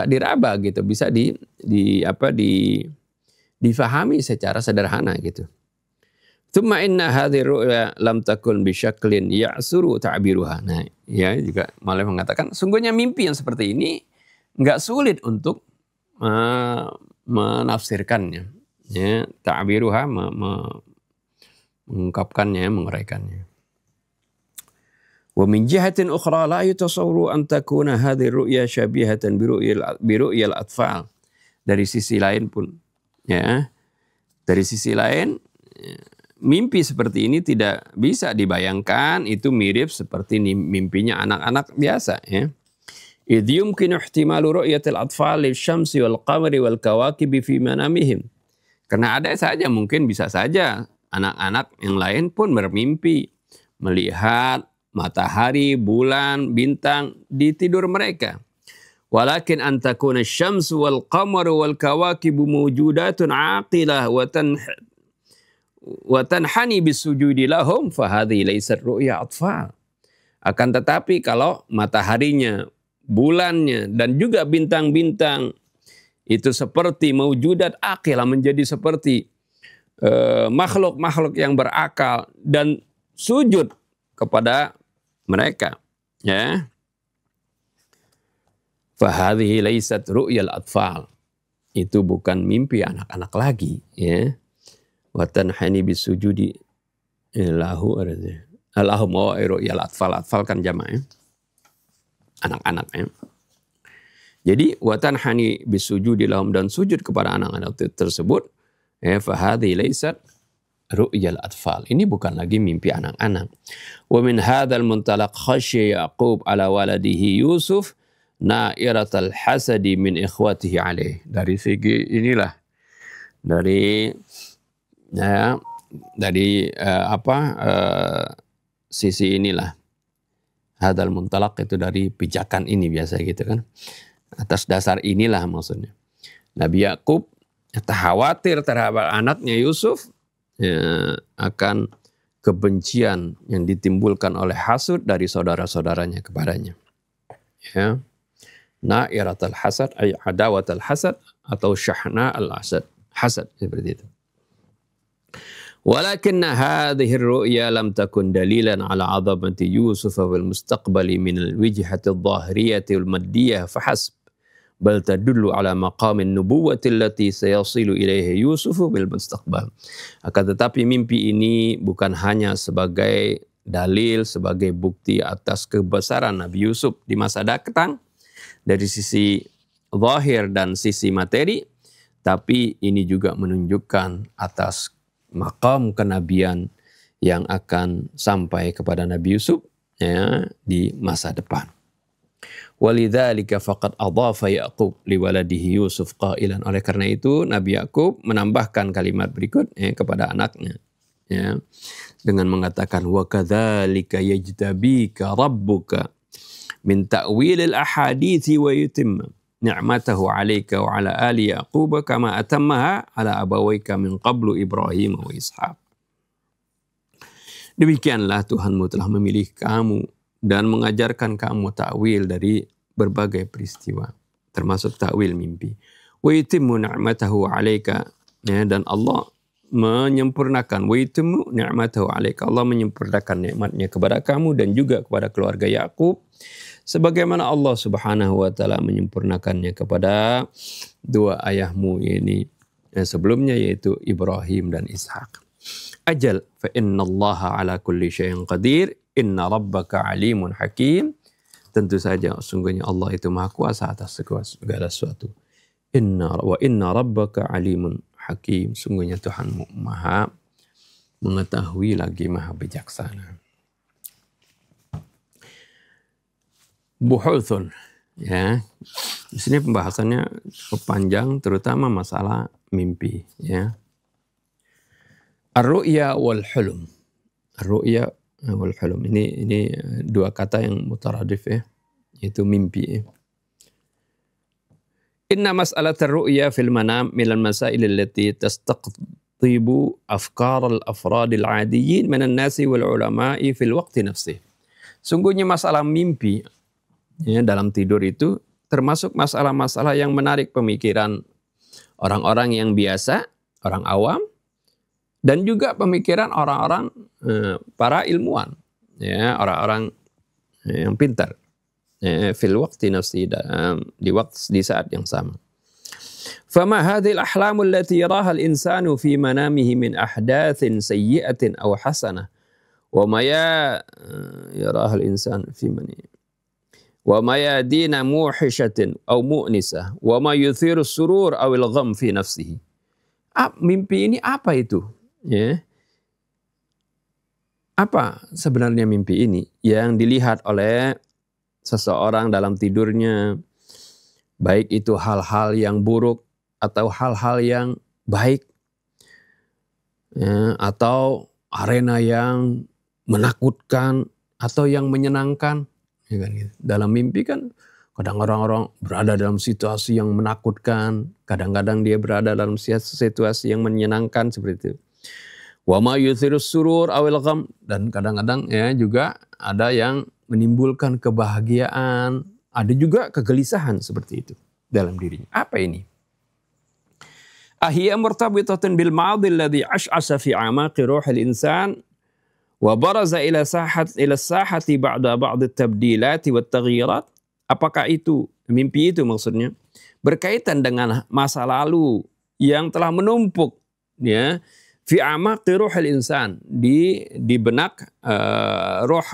diraba gitu, bisa difahami secara sederhana gitu. Tsumma inna hadhihi ru'ya lam takun bi syaklin ya'suru ta'biruha. Nah, ya juga malah mengatakan sungguhnya mimpi yang seperti ini enggak sulit untuk menafsirkannya. Ya, ta'biruha mengungkapkannya, menguraikannya. Wa min jihatin ukhra la yatasawwaru an takuna hadhihi ru'ya syabihatan bi ru'yal atfal. Dari sisi lain pun ya, dari sisi lain mimpi seperti ini tidak bisa dibayangkan itu mirip seperti mimpinya anak-anak biasa ya. Idh yumkinu ihtimalu ru'yatil atfal lisyamsi wal qamari wal kawakibi fi manamihim. Karena ada saja, mungkin bisa saja anak-anak yang lain pun bermimpi melihat matahari, bulan, bintang di tidur mereka. Walakin an takuna asy-syamsu wal qamaru wal kawakibu mawjudatun aqilah wa tanhani bisujudi lahum fa hadhihi laysat ru'ya atfal. Akan tetapi kalau mataharinya, bulannya, dan juga bintang-bintang itu seperti maujudat aqilah, menjadi seperti makhluk-makhluk yang berakal, dan sujud kepada mereka. Ya. Fahadhihi laysat ru'yal atfal. Itu bukan mimpi anak-anak lagi. Ya. Wa tanhani bisujudi lahu Allahum wa ru'yal atfal. Atfal kan jamak, ya. Anak-anak, ya. Jadi wa tanhani bisujudi lahum, dan sujud kepada anak-anak tersebut. Ya, fahadhihi laysat ru'yal atfal. Ini bukan lagi mimpi anak-anak. Wa min hadzal muntalaq khasya Yaqub ala waladihi Yusuf na'iratal hasadi min ikhwatihi alaih. Dari segi inilah, dari sisi inilah, hadzal muntalaq itu dari pijakan ini biasa gitu kan. Atas dasar inilah maksudnya Nabi Yaqub khawatir terhadap anaknya Yusuf, ya, akan kebencian yang ditimbulkan oleh hasud dari saudara-saudaranya kepadanya. Ya. Na'iratul hasad ay adawatul hasad atau syahna al-hasad. Hasad seperti itu. Walakinna hadhihi ar-ru'ya lam takun dalilan ala 'azamati Yusuf wal mustaqbali min al-wijhati adh-dhahiriyati wal maddiyah fahasb. Bal tadullu ala maqamin nubuwwati allati sayasilu ilaihi Yusuf bil mustaqbal. Akan tetapi mimpi ini bukan hanya sebagai dalil, sebagai bukti atas kebesaran Nabi Yusuf di masa datang dari sisi zahir dan sisi materi, tapi ini juga menunjukkan atas maqam kenabian yang akan sampai kepada Nabi Yusuf, ya, di masa depan. Walidzalika faqad adhafa Yaqub liwaladihi Yusuf qailan. Oleh karena itu Nabi Yaqub menambahkan kalimat berikut, ya, kepada anaknya, ya, dengan mengatakan wa kadzalika yajtabika rabbuka min ta'wilil ahadithi wa yutimma ni'matahu 'alaika wa 'ala ali Yaqub kama atammaha 'ala abawayka min qablu Ibrahim wa Ishaq. Demikianlah Tuhanmu telah memilih kamu dan mengajarkan kamu ta'wil dari berbagai peristiwa, termasuk ta'wil mimpi. Wa yutimmu ni'matahu 'alaika, ya, dan Allah menyempurnakan, wa yutimmu ni'matahu 'alaika, Allah menyempurnakan nikmatnya kepada kamu dan juga kepada keluarga Yakub, sebagaimana Allah Subhanahu wa taala menyempurnakannya kepada dua ayahmu ini sebelumnya, yaitu Ibrahim dan Ishak. Ajal fa innallaha ala kulli syai'in qadir. Inna rabbaka alimun hakim. Tentu saja sungguhnya Allah itu maha kuasa atas segala sesuatu. Inna rabbaka alimun hakim. Sungguhnya Tuhanmu maha mengetahui lagi maha bijaksana. Buhuthun, ya. Di sini pembahasannya cukup panjang, terutama masalah mimpi, ya. Ar-ru'ya wal hulum. Ar-ru'ya wal hulum. Ini dua kata yang mutaradif, ya, yaitu mimpi. Inna mas'alat ar-ru'ya fil manam min al-masail allati tastaqtibu afkar al-afrad al-'adiyyin min an-nasi wal ulama'i fil waqti nafsih. Sungguhnya masalah mimpi, ya, dalam tidur itu termasuk masalah-masalah yang menarik pemikiran orang-orang yang biasa, orang awam, dan juga pemikiran orang-orang para ilmuwan, ya, orang-orang yang pintar, fil waqti nafsi, di saat yang sama. Fama hadhil ahlamu allati yaraha al-insanu fi manamihi min ahdathin sayyi'atin aw hasanah wa ma yaraha al-insan fi manamihi wa ma yadina muhishatin aw mu'nisah wa ma yuthiru surur aw al-gham fi nafsihi. Mimpi ini apa itu? Ya. Apa sebenarnya mimpi ini yang dilihat oleh seseorang dalam tidurnya, baik itu hal-hal yang buruk atau hal-hal yang baik, ya, atau arena yang menakutkan atau yang menyenangkan, ya kan, gitu. Dalam mimpi kan kadang orang-orang berada dalam situasi yang menakutkan, kadang-kadang dia berada dalam situasi yang menyenangkan seperti itu. Wa ma yuthirus surur awil gham, dan kadang-kadang, ya, juga ada yang menimbulkan kebahagiaan ada juga kegelisahan seperti itu dalam dirinya. Apa ini? Ahiyya murtabitatun bil ma'adhi alladhi ash'asa fi amaqi ruhil insan wa baraza ila sahati ba'da ba'd at-tabdilati wat taghyirat. Apakah itu mimpi itu maksudnya berkaitan dengan masa lalu yang telah menumpuk ya fi amaqi ruhil insan di benak roh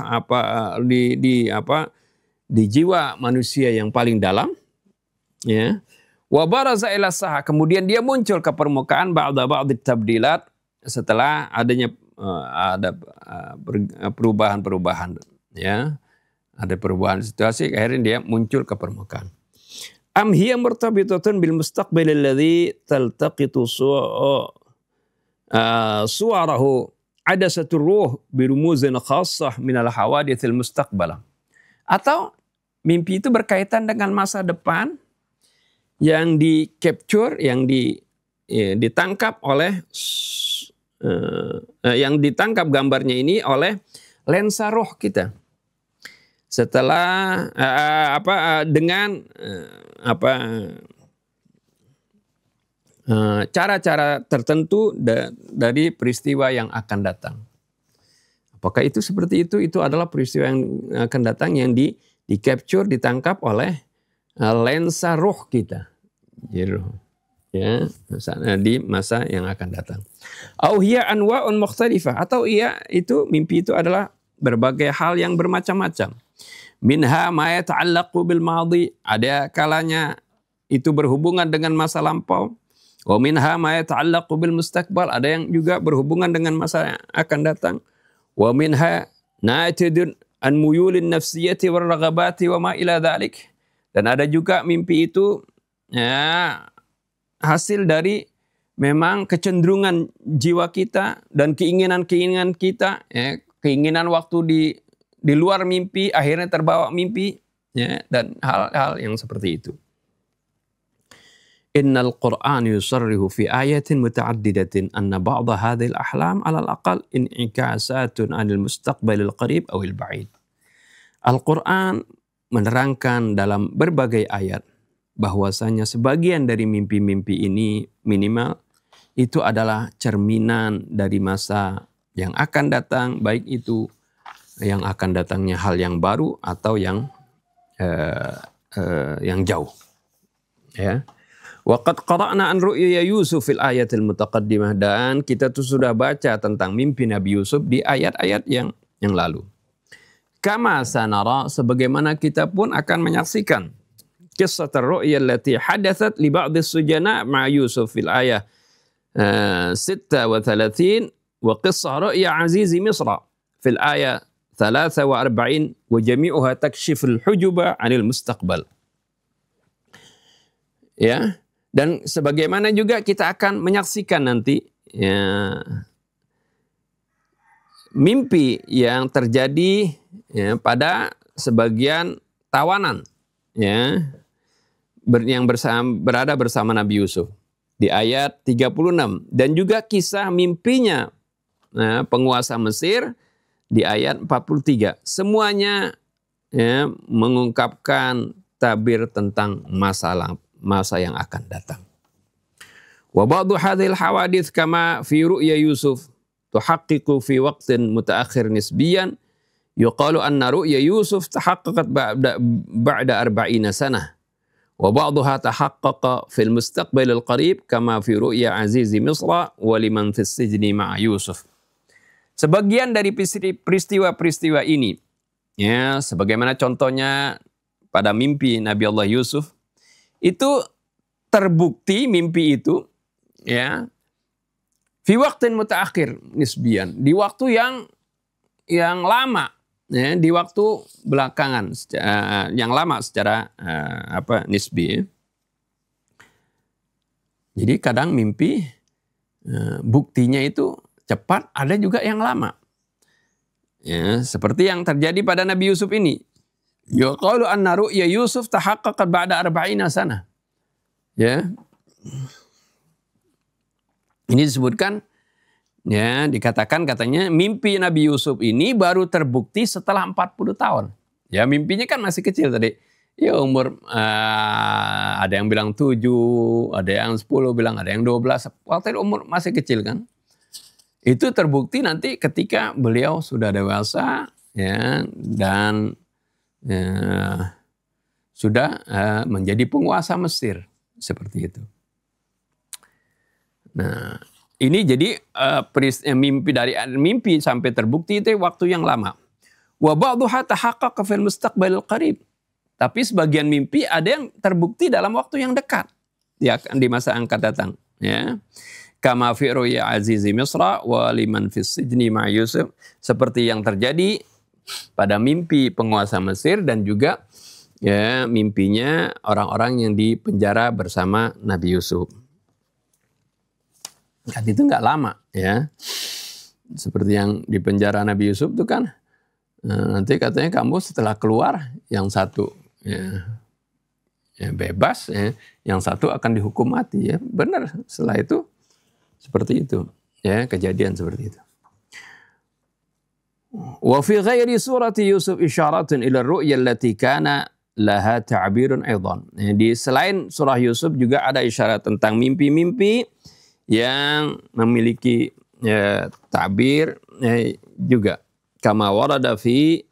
di jiwa manusia yang paling dalam ya. Wa baraza ila saha, kemudian dia muncul ke permukaan ba'da ba'd tabdilat setelah adanya perubahan-perubahan ya. Ada perubahan situasi akhirnya dia muncul ke permukaan. Am hiya murtabitatun bil mustaqbil alladhi taltaqitu suwarahu adasatur ruh bi rumuzin khassah min al hawadithil mustaqbalah. Atau mimpi itu berkaitan dengan masa depan yang di capture, yang ditangkap oleh yang ditangkap gambarnya ini oleh lensa roh kita. Setelah dengan cara-cara tertentu dari peristiwa yang akan datang. Apakah itu seperti itu? Itu adalah peristiwa yang akan datang yang di capture, ditangkap oleh lensa roh kita, ya, di masa yang akan datang. Au hiya anwa'un mukhtalifah, atau itu mimpi itu adalah berbagai hal yang bermacam-macam. Minha ma yata'allaqu bil madhi, ada kalanya itu berhubungan dengan masa lampau. Wa minha ma yata'allaqu bil mustaqbal, ada yang juga berhubungan dengan masa yang akan datang. Wa minha natidun an muyulin nafsiyati war raghabati wa ma ila dhalik. Dan ada juga mimpi itu ya, hasil dari memang kecenderungan jiwa kita dan keinginan-keinginan kita, ya, keinginan waktu di luar mimpi akhirnya terbawa mimpi, ya, dan hal-hal yang seperti itu. Innal Qur'an yusarrihu fi ayatin muta'addidatin anna ba'dha hadhil ahlam 'ala al-aqal in'ikasatun 'anil mustaqbalil qarib awil ba'id. Al-Qur'an menerangkan dalam berbagai ayat bahwasanya sebagian dari mimpi-mimpi ini minimal itu adalah cerminan dari masa yang akan datang, baik itu yang akan datangnya hal yang baru atau yang jauh. Ya. Wa qad qara'na an ru'ya Yusuf fil ayatil mutaqaddimah, dan kita tuh sudah baca tentang mimpi Nabi Yusuf di ayat-ayat yang lalu. Kama sanara, sebagaimana kita pun akan menyaksikan kisah ar-ru'ya allati hadathat li ba'd as-sujana ma Yusuf fil ayah 36 wa qissah ru'ya azizi Misra fil ayah 43 wa jami'uha takshiful hujuba 'anil mustaqbal. Ya, dan sebagaimana juga kita akan menyaksikan nanti ya, mimpi yang terjadi ya, pada sebagian tawanan ya, yang berada bersama Nabi Yusuf di ayat 36, dan juga kisah mimpinya penguasa Mesir di ayat 43. Semuanya ya, mengungkapkan tabir tentang masa yang akan datang. Wa ba'du hadhil hawadits kama fi ru'ya Yusuf tuhaqqiqu fi waqtin mutaakhir nisbiyan yuqalu anna ru'ya Yusuf tahaqqaqat ba'da 40 sanah wa ba'daha tahaqqaqa fil mustaqbalil qarib kama fi ru'ya azizi Misra wa liman fis sijni ma'a Yusuf. Sebagian dari peristiwa-peristiwa ini ya, sebagaimana contohnya pada mimpi Nabi Allah Yusuf, itu terbukti mimpi itu ya fi waqtin mutaakhir nisbiyan, di waktu yang lama ya, di waktu belakangan yang lama secara nisbi. Jadi kadang mimpi buktinya itu cepat, ada juga yang lama. Ya, seperti yang terjadi pada Nabi Yusuf ini. Yuqalu anna ru'ya Yusuf tahaqqaqat ba'da 40 sanah. Ya. Ini disebutkan ya, dikatakan katanya mimpi Nabi Yusuf ini baru terbukti setelah 40 tahun. Ya, mimpinya kan masih kecil tadi. Ya umur ada yang bilang 7, ada yang 10 bilang, ada yang 12. Waktu itu umur masih kecil kan. Itu terbukti nanti ketika beliau sudah dewasa ya, dan sudah menjadi penguasa Mesir seperti itu. Nah, ini jadi mimpi sampai terbukti itu waktu yang lama. Wa ba'dhuha tahaqqaqa fil mustaqbalil qarib. Tapi sebagian mimpi ada yang terbukti dalam waktu yang dekat, ya, di masa yang akan datang, ya. Kama fi ru'ya azizi Misra wa liman fis sijni ma Yusuf, seperti yang terjadi pada mimpi penguasa Mesir dan juga ya mimpinya orang-orang yang di penjara bersama Nabi Yusuf. Kan itu nggak lama, ya. Seperti yang di penjara Nabi Yusuf itu kan nanti katanya kamu setelah keluar yang satu ya bebas, ya, yang satu akan dihukum mati, ya benar. Setelah itu seperti itu, ya, kejadian seperti itu. Wa fi ghairi surati Yusuf isyaratun ila ru'ya allati kana laha ta'birun aidan. Di selain surah Yusuf juga ada isyarat tentang mimpi-mimpi yang memiliki ta'bir juga. Kama warada fi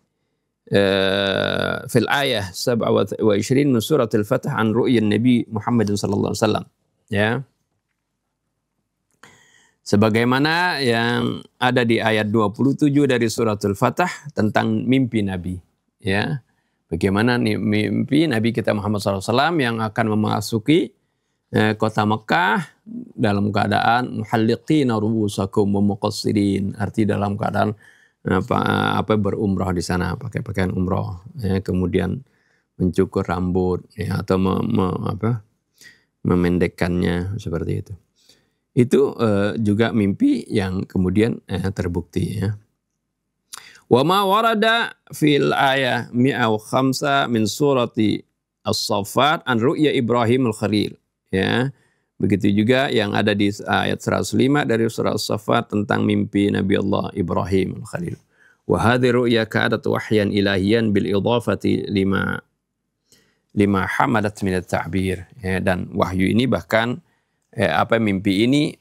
fil ayah 27 min surat al-Fath an ru'ya Nabi Muhammad sallallahu alaihi wasallam, ya. Sebagaimana yang ada di ayat 27 dari suratul Fatah tentang mimpi Nabi, ya. Bagaimana mimpi Nabi kita Muhammad SAW yang akan memasuki kota Mekah dalam keadaan muhalliqina ru'usakum wa muqassirin, arti dalam keadaan berumrah di sana, pakai pakaian umrah, ya, kemudian mencukur rambut, ya, atau memendekkannya seperti itu. Itu juga mimpi yang kemudian terbukti, ya. Wa ma warada fil ayah 105 min surati As-Saffat an ru'ya Ibrahim al-Khalil, ya. Begitu juga yang ada di ayat 105 dari surah As-Saffat tentang mimpi Nabi Allah Ibrahim al-Khalil. Wa hadhi ru'ya ka'adat wahyan ilahiyan bil idhafati lima hamadat min at-ta'bir, ya, dan wahyu ini bahkan mimpi ini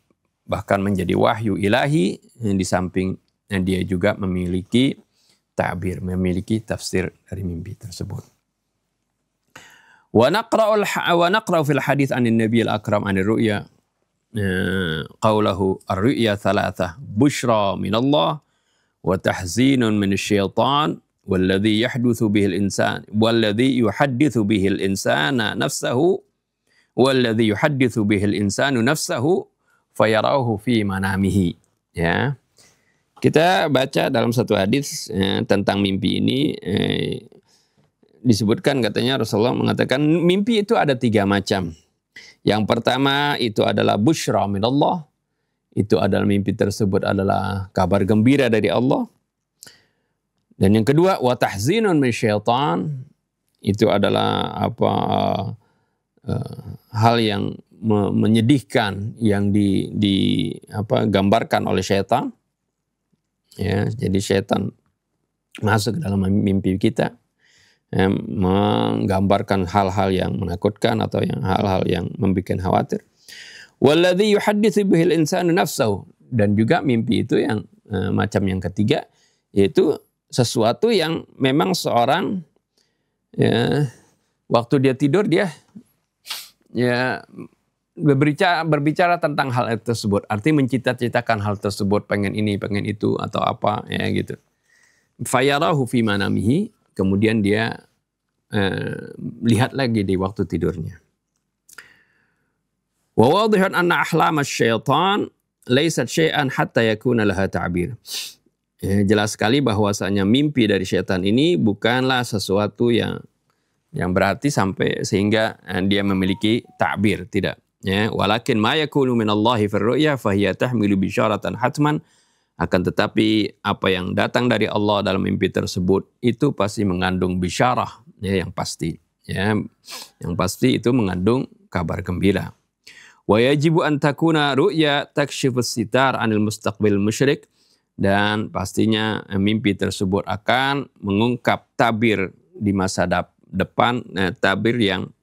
bahkan menjadi wahyu ilahi, yang di samping dia juga memiliki ta'bir, memiliki tafsir dari mimpi tersebut. Wa naqra'u fil hadits anin nabiyil akram anir ru'ya qawlahu ar-ru'ya thalathah bushra minallah wa tahzinun minasyaitan walladhi yahduthu bihil insan walladhi yuhaddithu bihil insana nafsahu walladhi yuhaddithu bihil insanu nafsahu fayarahu fi manamihi, ya. Kita baca dalam satu hadis tentang mimpi ini, disebutkan katanya Rasulullah mengatakan mimpi itu ada 3 macam. Yang pertama itu adalah busyra minallah. Itu adalah mimpi tersebut adalah kabar gembira dari Allah. Dan yang kedua wa tahzinun minasyaitan. Itu adalah hal yang menyedihkan yang gambarkan oleh syaitan. Ya, jadi syaitan masuk ke dalam mimpi kita, menggambarkan hal-hal yang menakutkan atau hal-hal yang membuat khawatir. Walladzi yuhadditsu bihil insanu nafsahu, dan juga mimpi itu yang macam yang ketiga, yaitu sesuatu yang memang seorang, ya, waktu dia tidur dia ya berbicara tentang hal tersebut, artinya mencita-citakan hal tersebut, pengen ini, pengen itu atau apa, ya gitu. Fayarahu fi manamihi, kemudian dia lihat lagi di waktu tidurnya. Wa wadhihan anna ahlam asy-syaitan laysat syai'an hatta yakuna laha ta'bir. Jelas sekali bahwasanya mimpi dari syaitan ini bukanlah sesuatu yang berarti sampai sehingga dia memiliki ta'bir, tidak. Ya, walakin ma yakunu minallahi fir ru'ya fahiya tahmilu bisyaratan hatman, akan tetapi apa yang datang dari Allah dalam mimpi tersebut itu pasti mengandung bisyarah, ya, yang pasti, ya, yang pasti itu mengandung kabar gembira. Wa yajibu an takuna ru'ya takshifus sitar anil mustaqbil musyrik, dan pastinya mimpi tersebut akan mengungkap tabir di masa depan, tabir yang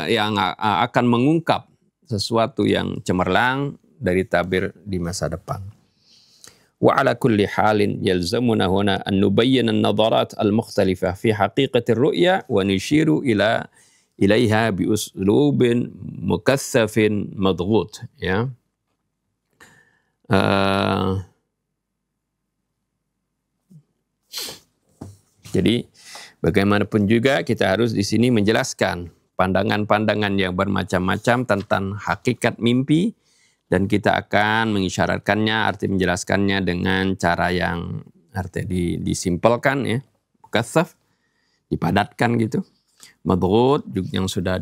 yang akan mengungkap sesuatu yang cemerlang dari tabir di masa depan. Wa ala kulli halin yalzamuna huna an nubayyin an-nadharat al-mukhtalifah fi haqiqati ar-ru'ya wa nishiru ilaiha bi uslubin mukaththafin madghut, ya. Jadi bagaimanapun juga kita harus di sini menjelaskan pandangan-pandangan yang bermacam-macam tentang hakikat mimpi, dan kita akan mengisyaratkannya, arti menjelaskannya dengan cara yang arti disimpelkan, ya, mukatsaf, dipadatkan gitu. Madghut yang sudah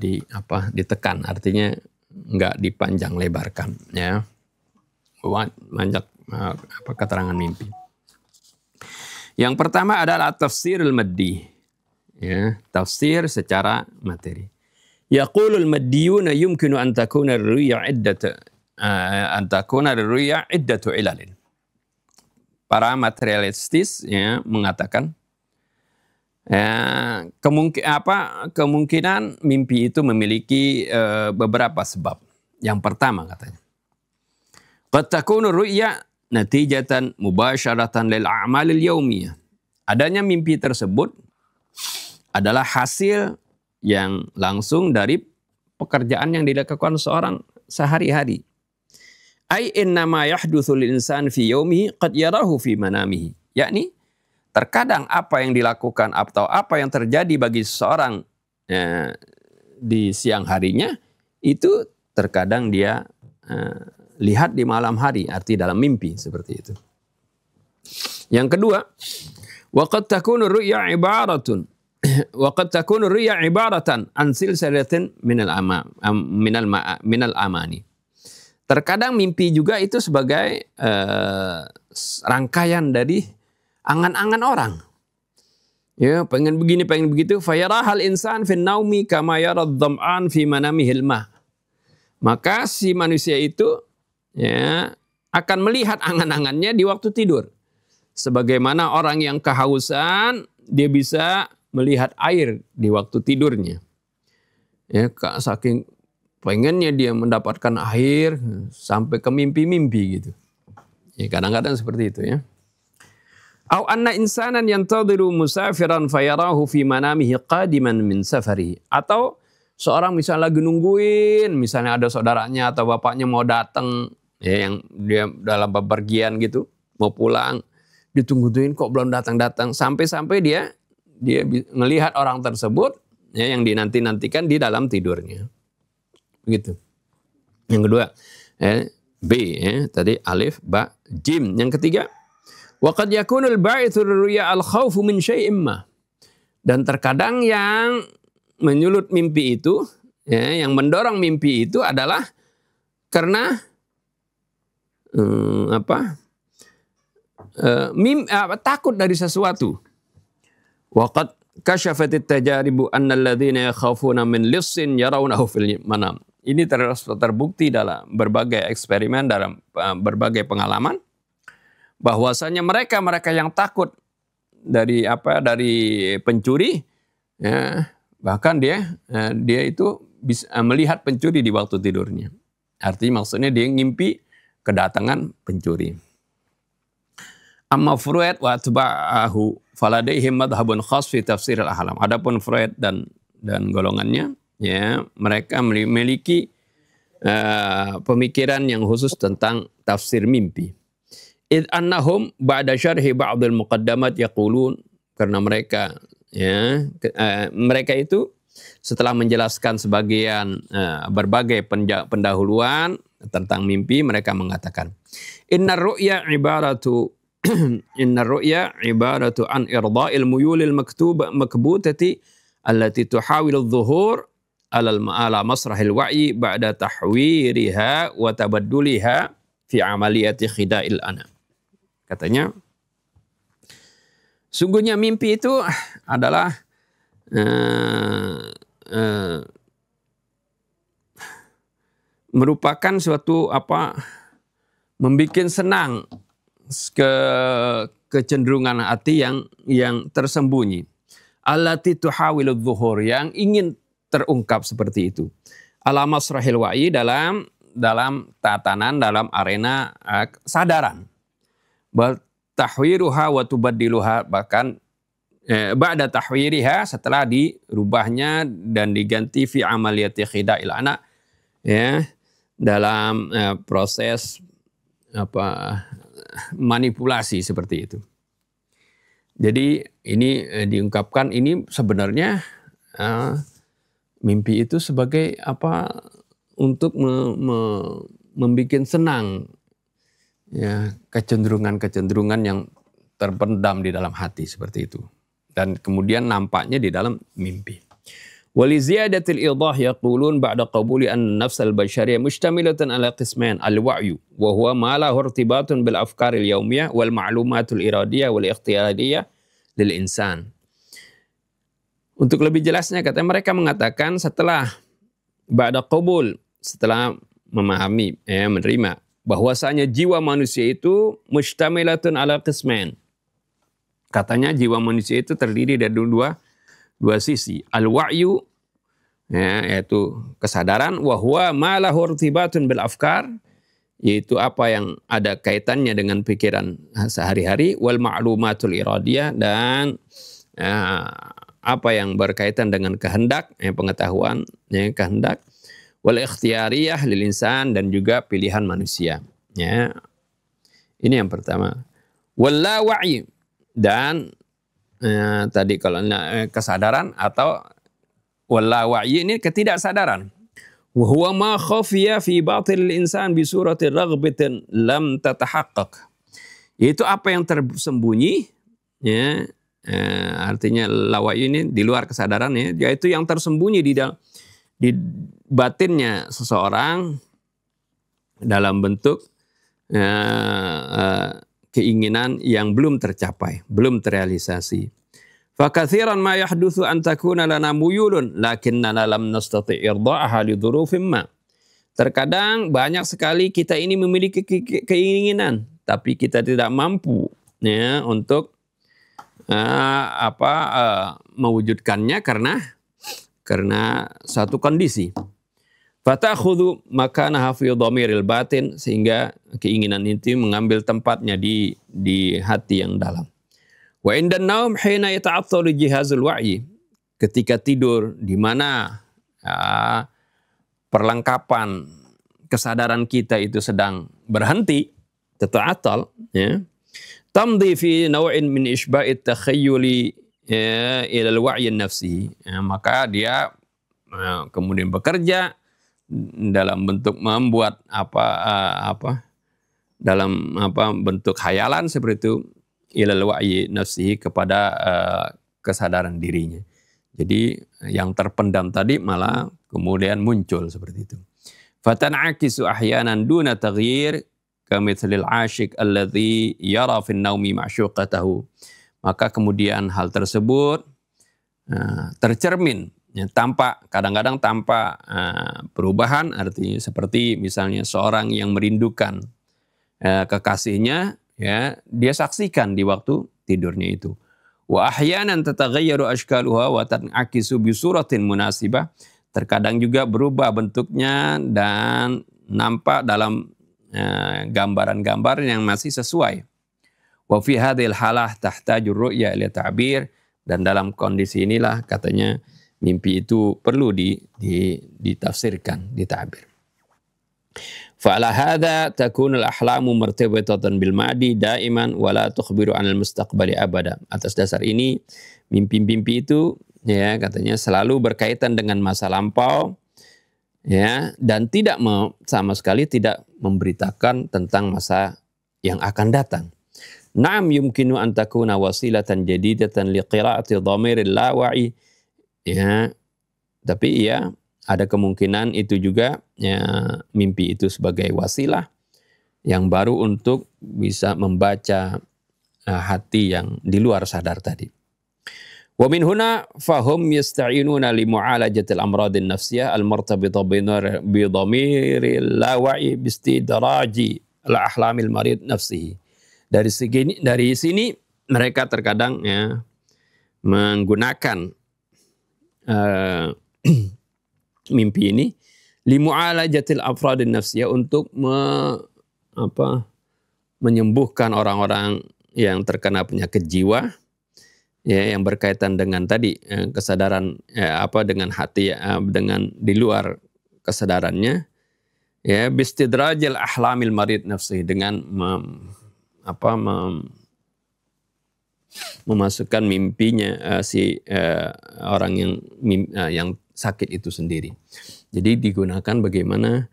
ditekan, artinya enggak dipanjang lebarkan, ya. Banyak keterangan mimpi. Yang pertama adalah tafsir al-maddi, ya, tafsir secara materi. Yaqulul maddiyuna yumkinu an takuna ar-ru'ya iddatu ilalin. Para materialistis, ya, mengatakan kemungkinan mimpi itu memiliki beberapa sebab. Yang pertama katanya, qad takunu ru'ya natijatan mubasharatan lil a'malil yaumiyah. Adanya mimpi tersebut adalah hasil yang langsung dari pekerjaan yang dilakukan seorang sehari-hari. Ai innama yahdutsu lil insan fi yaumihi qad yarahu fi manamihi. Yakni terkadang apa yang dilakukan atau apa yang terjadi bagi seseorang di siang harinya itu terkadang dia lihat di malam hari, arti dalam mimpi, seperti itu. Yang kedua, waqad takunu ru'ya ibaratan an silsilatin minal amani. Terkadang mimpi juga itu sebagai rangkaian dari angan-angan orang. Ya, pengen begini, pengen begitu. Fayarahal insan fin naumi kama yarad dham'an fi manamihil ma. Maka si manusia itu, ya, akan melihat angan-angannya di waktu tidur. Sebagaimana orang yang kehausan, dia bisa melihat air di waktu tidurnya. Ya, saking pengennya dia mendapatkan air sampai ke mimpi-mimpi gitu. Ya, kadang-kadang seperti itu, ya. Au anna insanan yantadhiru musafiran fayarahu fi manamihi qadiman min safarihi. Atau seorang misalnya lagi nungguin, misalnya ada saudaranya atau bapaknya mau datang, ya, yang dia dalam bepergian gitu, mau pulang, ditungguin kok belum datang-datang, sampai-sampai dia melihat orang tersebut, ya, yang dinanti-nantikan di dalam tidurnya. Begitu. Yang kedua, B, ya, tadi alif, ba, jim. Yang ketiga, waqad yakunul ba'ithu ru'ya al-khawfu min syai'in ma. Dan terkadang yang menyulut mimpi itu, ya, yang mendorong mimpi itu adalah karena takut dari sesuatu. Waqad kasyafatit tajaribu annal ladzina yakhafuna min lissin yarawnahu fil manam. Ini terbukti dalam berbagai eksperimen, dalam berbagai pengalaman, bahwasanya mereka yang takut dari pencuri, ya, bahkan dia itu bisa melihat pencuri di waktu tidurnya. Artinya maksudnya dia ngimpi kedatangan pencuri. Amma Freud wa atba'ahu faladaihim madhhabun khas fi tafsir al-ahlam. Adapun Freud dan golongannya, ya, mereka memiliki pemikiran yang khusus tentang tafsir mimpi. Id annahum ba'da syarhi ba'dil muqaddamat yaqulun, karena mereka, ya, mereka itu setelah menjelaskan sebagian berbagai pendahuluan tentang mimpi, mereka mengatakan, innar ru'ya ibaratu an irda'il muyulil makbutati allati tuhawilu adh-dhuhur ala masrahil wa'yi ba'da tahwiriha wa tabadduliha fi amaliyati khida'il ana. Katanya, sungguhnya mimpi itu adalah merupakan suatu membikin senang kecenderungan hati yang tersembunyi. allati tuhawilu dhuhur, yang ingin terungkap seperti itu. Ala masrahil wa'yi, dalam tatanan, dalam arena kesadaran. Bal tahwiruha wa tubaddiluha, bahkan ba'da tahwiriha, setelah dirubahnya dan diganti fi amaliyati khida'il anak, ya, dalam proses manipulasi seperti itu. Jadi ini diungkapkan, ini sebenarnya mimpi itu sebagai untuk membuat senang, ya, kecenderungan yang terpendam di dalam hati seperti itu, dan kemudian nampaknya di dalam mimpi. Waliziyadatil idah yaqulun ba'da qabuli an nafs al-bashariyah mustamilatan ala qismain al-wa'yu wa huwa ma lahu irtibatun bil afkar al-yawmiyah wal ma'lumatul iradiyah wal ikhtiyariyah lil insan. Untuk lebih jelasnya, katanya mereka mengatakan setelah ba'da qabul, setelah memahami, menerima bahwasanya jiwa manusia itu mustamilatun ala qismain. Katanya jiwa manusia itu terdiri dari dua sisi. Al-wa'yu, ya, yaitu kesadaran, wa huwa ma lahu irtibatun bil afkar, yaitu apa yang ada kaitannya dengan pikiran sehari-hari, wal ma'lumatul iradiyah, dan apa yang berkaitan dengan kehendak, pengetahuan, kehendak, wal ikhtiyariyah lil insan, dan juga pilihan manusia. Ya. Ini yang pertama. Wal la wa'yi, dan tadi kalau kesadaran atau wala wa'yi, ini ketidaksadaran. Wa huwa ma khafiya fi batil insan bi surati raghbatin lam tatahaqqaq. Itu apa yang tersembunyi, ya, artinya la wa'yi ini di luar kesadaran, ya, yaitu yang tersembunyi di batinnya seseorang dalam bentuk keinginan yang belum tercapai, belum terrealisasi. Fakatsiran ma yahdutsu an takuna lana muyulun lakinnana lam nastati' irda'aha li dzurufin ma. Terkadang banyak sekali kita ini memiliki keinginan, tapi kita tidak mampu, ya, untuk mewujudkannya karena satu kondisi. Fatakhudhu makanaha fi dhamiril batin, sehingga keinginan itu mengambil tempatnya di hati yang dalam. Wa indan naum hina yata'attalu jihazul wa'yi, ketika tidur di mana perlengkapan kesadaran kita itu sedang berhenti, tata'attal, ya, tamdi fi naw'in min isba'it takhayyuli ila al-wa'yi an-nafsi, ya, maka dia kemudian bekerja dalam bentuk membuat dalam bentuk khayalan seperti itu, ilal wa'yi nafsihi, kepada kesadaran dirinya. Jadi yang terpendam tadi malah kemudian muncul seperti itu. Fatan'akisu ahyanan duna taghyir kamithlil asyik alladhi yara fin naumi ma'syuqatahu. Maka kemudian hal tersebut tercermin, ya, kadang-kadang tanpa perubahan, artinya seperti misalnya seorang yang merindukan kekasihnya, ya, dia saksikan di waktu tidurnya itu. Wa ahyanan tataghayyaru ashkaluha wa tan'akisu bi suratin munasibah. Terkadang juga berubah bentuknya dan nampak dalam gambaran-gambaran yang masih sesuai. Wa fi hadhil halah tahtajur ru'ya ila ta'bir, dan dalam kondisi inilah katanya mimpi itu perlu ditafsirkan, ditabir. Fa'ala hadha takunu al-ahlamu martabatatan bil madi daiman wa la tukhbiru 'anil mustaqbali abada. Atas dasar ini mimpi-mimpi itu, ya, katanya selalu berkaitan dengan masa lampau, ya, dan sama sekali tidak memberitakan tentang masa yang akan datang. Na'am yumkinu an takuna wasilatan jadidatan liqira'ati dhamiril la wa'i, ya, tapi ya ada kemungkinan itu juga, ya, mimpi itu sebagai wasilah yang baru untuk bisa membaca hati yang di luar sadar tadi. Wa min huna fahum yasta'inuna li mu'alajatil amradin nafsiyah al-martabita bi dhamiril la wa'i bi istidraji al-ahlamil marid nafsihi. Dari sini mereka terkadang, ya, menggunakan mimpi ini limu'alajatil afradin nafsiyah untuk menyembuhkan orang-orang yang terkena penyakit jiwa, ya, yang berkaitan dengan tadi kesadaran dengan hati, dengan di luar kesadarannya, ya, bistidrajil ahlamil marid nafsi, dengan memasukkan mimpinya orang yang sakit itu sendiri. Jadi digunakan bagaimana,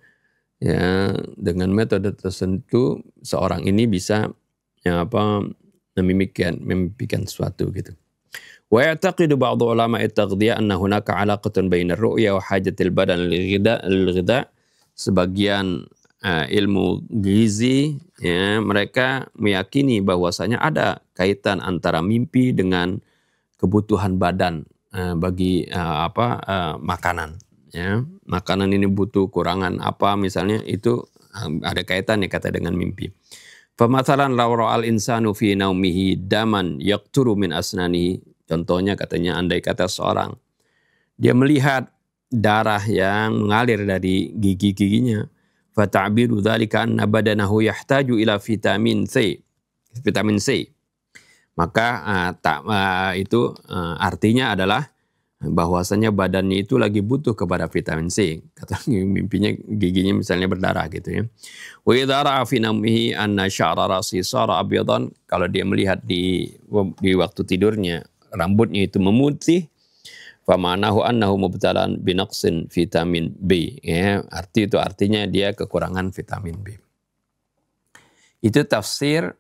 ya, dengan metode tertentu seorang ini bisa memimpikan sesuatu gitu. Wa ya'taqidu ba'du ulama at-taghdiyah anna hunaka 'alaqatun baina ar-ru'ya wa hajatil badan lil-ghidha. Sebagian ilmu gizi, ya, mereka meyakini bahwasanya ada kaitan antara mimpi dengan kebutuhan badan bagi makanan, ya. Makanan ini butuh kurangan apa misalnya, itu ada kaitannya kata dengan mimpi. Famathalan law ra'al insanu fi naumihi daman yaqturu min asnanihi. Contohnya katanya, andai kata seorang dia melihat darah yang mengalir dari gigi-giginya, fata'biru dzalika anna badanahu yahtaju ila vitamin C. Maka itu artinya adalah bahwasanya badannya itu lagi butuh kepada vitamin C. Kata mimpinya giginya misalnya berdarah gitu, ya. Wa idza ra'a fi naumihi anna sya'ra ra'si sara abyadan, kalau dia melihat di waktu tidurnya rambutnya itu memutih, fa ma'nahu annahu mubtalan bi naqsin vitamin B, ya. Artinya dia kekurangan vitamin B. Itu tafsir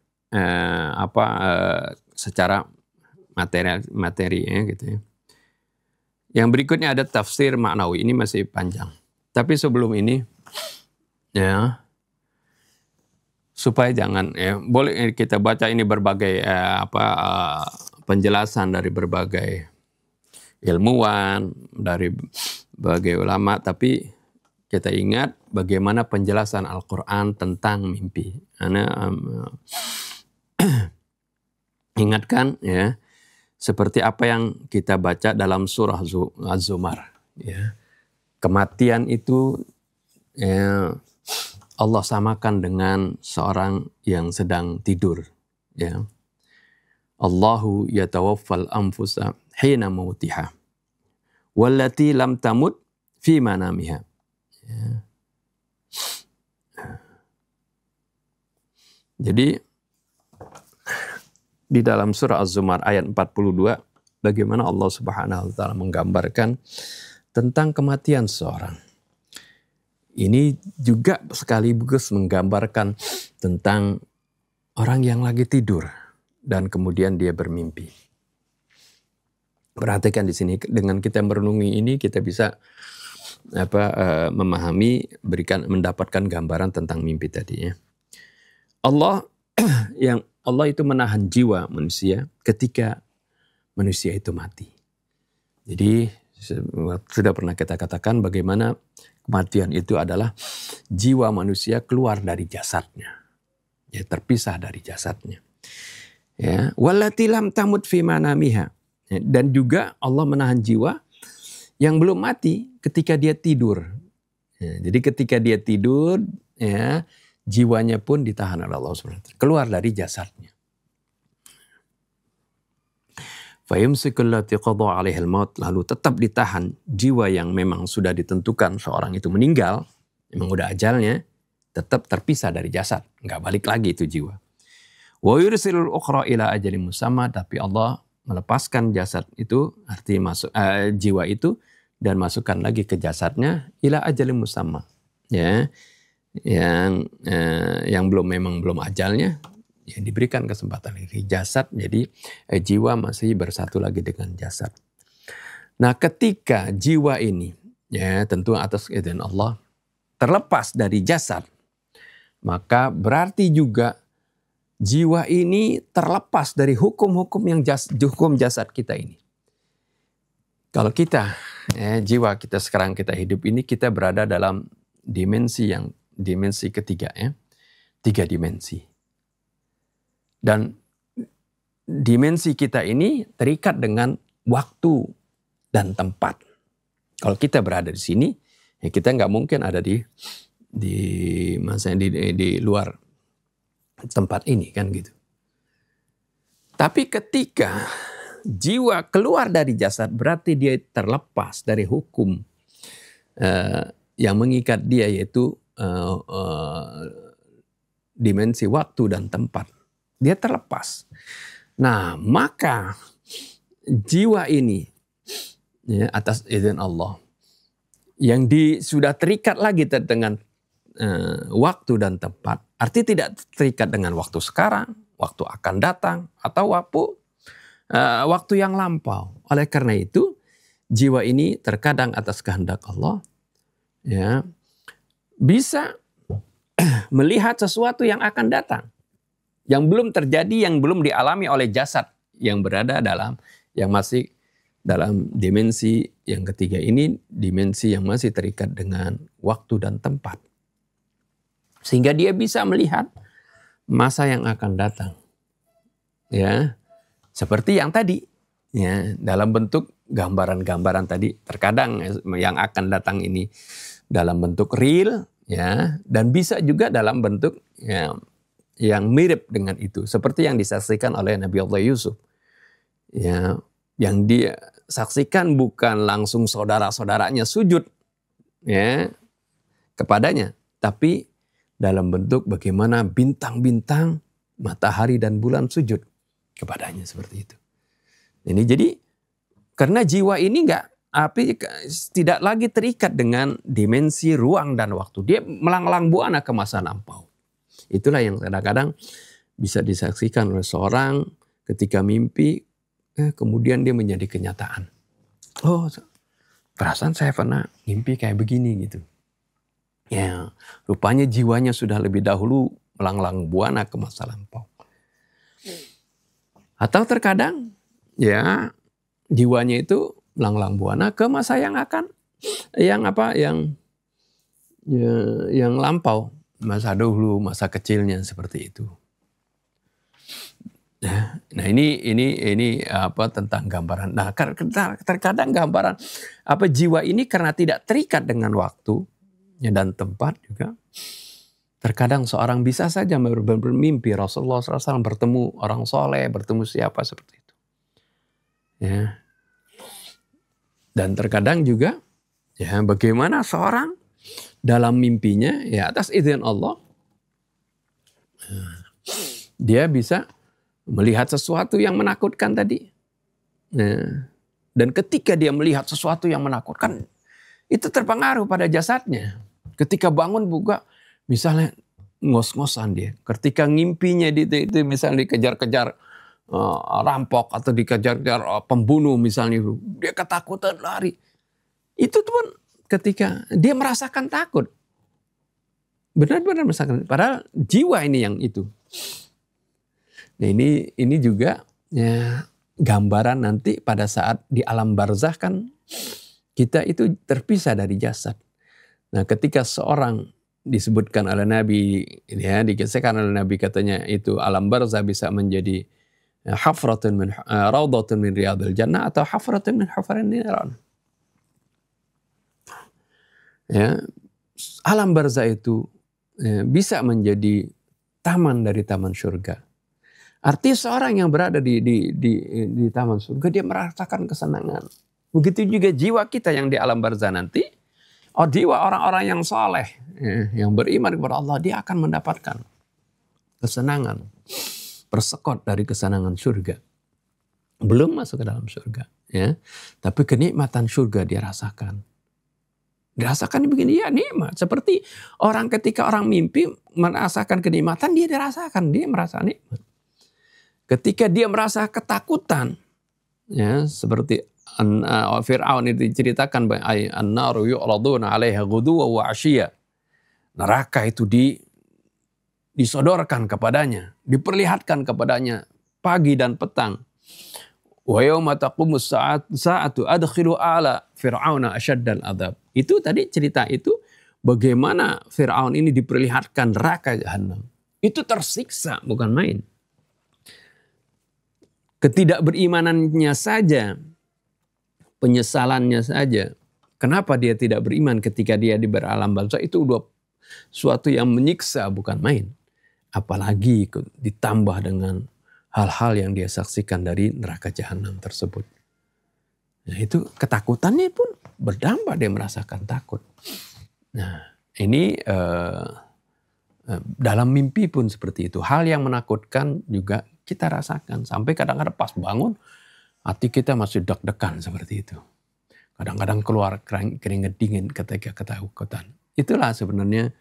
secara materi, ya, gitu, ya. Yang berikutnya ada tafsir maknawi, ini masih panjang. Tapi sebelum ini, ya, supaya jangan, ya, boleh kita baca ini berbagai penjelasan dari berbagai ilmuwan, dari berbagai ulama, tapi kita ingat bagaimana penjelasan Al-Quran tentang mimpi. Ingatkan, ya, seperti apa yang kita baca dalam surah Az-Zumar, ya. Kematian itu, ya, Allah samakan dengan seorang yang sedang tidur, ya. Allahu yatawaffal anfusa hina mautiha wallati lam tamut fi manamiha, ya. Jadi di dalam surah Az-Zumar ayat 42, bagaimana Allah Subhanahu wa taala menggambarkan tentang kematian seseorang. Ini juga sekaligus menggambarkan tentang orang yang lagi tidur dan kemudian dia bermimpi. Perhatikan di sini, dengan kita merenungi ini kita bisa memahami, mendapatkan gambaran tentang mimpi tadi, ya. Allah itu menahan jiwa manusia ketika manusia itu mati. Jadi sudah pernah kita katakan bagaimana kematian itu adalah jiwa manusia keluar dari jasadnya, ya, terpisah dari jasadnya, ya. Wallati lam tamut fi manamiha, dan juga Allah menahan jiwa yang belum mati ketika dia tidur, ya. Jadi ketika dia tidur, ya, jiwanya pun ditahan oleh Allah SWT, keluar dari jasadnya. Fayumsikul lati qadha 'alaihal maut, lalu tetap ditahan jiwa yang memang sudah ditentukan seorang itu meninggal, memang udah ajalnya, tetap terpisah dari jasad, enggak balik lagi itu jiwa. Wa yursilul ukhra ila ajalin musamma, tapi Allah melepaskan jasad itu, artinya jiwa itu, dan masukkan lagi ke jasadnya ila ajalin musamma, ya. Yang belum ajalnya, ya, diberikan kesempatan ini jasad, jadi jiwa masih bersatu lagi dengan jasad. Nah, ketika jiwa ini, ya, tentu atas izin Allah, terlepas dari jasad, maka berarti juga jiwa ini terlepas dari hukum-hukum hukum jasad kita ini. Kalau kita, ya, jiwa kita sekarang kita hidup ini, kita berada dalam dimensi ketiga, ya, 3 dimensi. Dan dimensi kita ini terikat dengan waktu dan tempat. Kalau kita berada di sini, ya kita nggak mungkin ada di luar tempat ini kan gitu. Tapi ketika jiwa keluar dari jasad, berarti dia terlepas dari hukum yang mengikat dia, yaitu dimensi waktu dan tempat. Dia terlepas. Nah, maka jiwa ini ya, atas izin Allah yang sudah terikat lagi dengan waktu dan tempat, arti tidak terikat dengan waktu sekarang, waktu akan datang, atau waktu yang lampau. Oleh karena itu, jiwa ini terkadang atas kehendak Allah ya bisa melihat sesuatu yang akan datang, yang belum terjadi, yang belum dialami oleh jasad yang berada yang masih dalam dimensi yang ketiga ini, dimensi yang masih terikat dengan waktu dan tempat. Sehingga dia bisa melihat masa yang akan datang. Ya, seperti yang tadi, ya, dalam bentuk gambaran-gambaran tadi. Terkadang yang akan datang ini dalam bentuk real, ya, dan bisa juga dalam bentuk ya, yang mirip dengan itu, seperti yang disaksikan oleh Nabi Allah Yusuf. Ya, yang dia saksikan bukan langsung saudara-saudaranya sujud ya kepadanya, tapi dalam bentuk bagaimana bintang-bintang, matahari dan bulan sujud kepadanya, seperti itu. Ini jadi karena jiwa ini tidak lagi terikat dengan dimensi ruang dan waktu. Dia melanglang buana ke masa lampau. Itulah yang kadang-kadang bisa disaksikan oleh seorang ketika mimpi, kemudian dia menjadi kenyataan. Oh, perasaan saya pernah mimpi kayak begini gitu. Ya, rupanya jiwanya sudah lebih dahulu melanglang buana ke masa lampau. Atau terkadang ya jiwanya itu melanglang buana ke masa yang akan yang lampau, masa dahulu, masa kecilnya, seperti itu. Nah ini tentang gambaran. Nah terkadang gambaran jiwa ini karena tidak terikat dengan waktu dan tempat juga. Terkadang seorang bisa saja bermimpi Rasulullah SAW bertemu orang soleh, bertemu siapa seperti itu. Ya. Dan terkadang juga ya bagaimana seorang dalam mimpinya ya atas izin Allah dia bisa melihat sesuatu yang menakutkan tadi. Ya. Dan ketika dia melihat sesuatu yang menakutkan, itu terpengaruh pada jasadnya. Ketika bangun juga misalnya ngos-ngosan dia. Ketika ngimpinya itu misalnya dikejar-kejar rampok atau dikejar-kejar pembunuh misalnya, dia ketakutan lari. Itu pun ketika dia merasakan takut. Benar-benar merasakan. Padahal jiwa ini yang itu. Nah ini juga ya, gambaran nanti pada saat di alam barzakh kan kita itu terpisah dari jasad. Nah ketika seorang disebutkan oleh Nabi, ya, dikisahkan oleh Nabi katanya itu alam barzakh bisa menjadi hafratun min raudhatun min riyadil jannah atau hafratun min hufarin niran. Ya, alam barzakh itu bisa menjadi taman dari taman surga. Artinya seorang yang berada di taman surga dia merasakan kesenangan. Begitu juga jiwa kita yang di alam barzakh nanti. Jiwa orang-orang yang saleh, yang beriman kepada Allah, dia akan mendapatkan kesenangan, persekot dari kesenangan surga. Belum masuk ke dalam surga, ya, tapi kenikmatan surga dia rasakan. Dirasakan begini, ya nikmat. Seperti orang ketika orang mimpi merasakan kenikmatan, dia dirasakan, dia merasa nikmat. Ketika dia merasa ketakutan, ya seperti Fir'aun itu diceritakan an-naru yu'raduna 'alaiha ghuduwwan wa 'ashiyya. Neraka itu disodorkan kepadanya, diperlihatkan kepadanya pagi dan petang. Wa yauma taqumus sa'atu adkhilu ala fir'auna asyaddal adzab. Itu tadi cerita itu bagaimana Fir'aun ini diperlihatkan neraka jahanam. Itu tersiksa bukan main. ketidakberimanannya saja, penyesalannya saja. Kenapa dia tidak beriman ketika dia di beralam barzakh, itu udah suatu yang menyiksa bukan main. Apalagi ditambah dengan hal-hal yang dia saksikan dari neraka jahanam tersebut. Nah itu ketakutannya pun berdampak, dia merasakan takut. Nah ini dalam mimpi pun seperti itu. Hal yang menakutkan juga kita rasakan. Sampai kadang-kadang pas bangun, hati kita masih deg-degan seperti itu. Kadang-kadang keluar keringat dingin ketika ketakutan. Itulah sebenarnya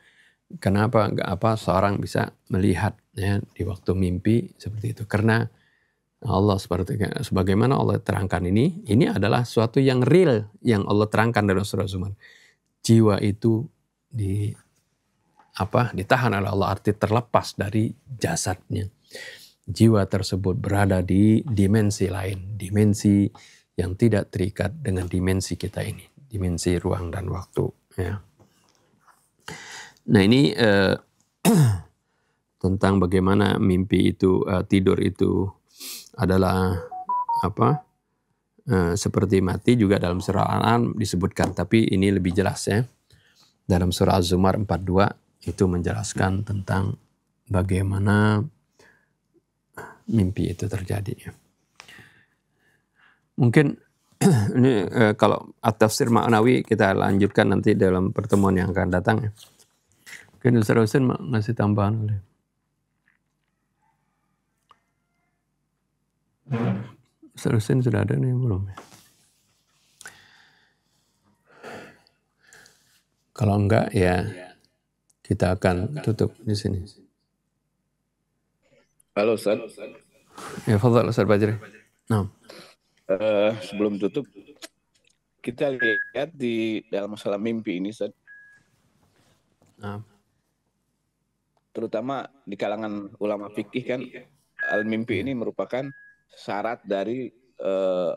kenapa seorang bisa melihat ya, di waktu mimpi seperti itu. Karena Allah sebagaimana Allah terangkan ini adalah suatu yang real yang Allah terangkan dalam surah Zumar. Jiwa itu ditahan oleh Allah, arti terlepas dari jasadnya. Jiwa tersebut berada di dimensi lain, dimensi yang tidak terikat dengan dimensi kita ini, dimensi ruang dan waktu. Ya. Nah ini tentang bagaimana mimpi itu, tidur itu adalah seperti mati juga dalam surah Al-An'am disebutkan, tapi ini lebih jelas ya. Dalam surah Az-Zumar 42 itu menjelaskan tentang bagaimana mimpi itu terjadi. Mungkin ini kalau tafsir maknawi kita lanjutkan nanti dalam pertemuan yang akan datang. Mungkin Ustaz Husain ngasih tambahan. Ustaz Husain sudah ada nih belum? Kalau enggak ya kita akan tutup di sini. Halo Ustaz. Ya, fadhal Ustaz Bajri. Nah. Sebelum tutup, kita lihat di dalam masalah mimpi ini, Ustaz. Nah. Terutama di kalangan ulama fikih kan, al-mimpi ini merupakan syarat dari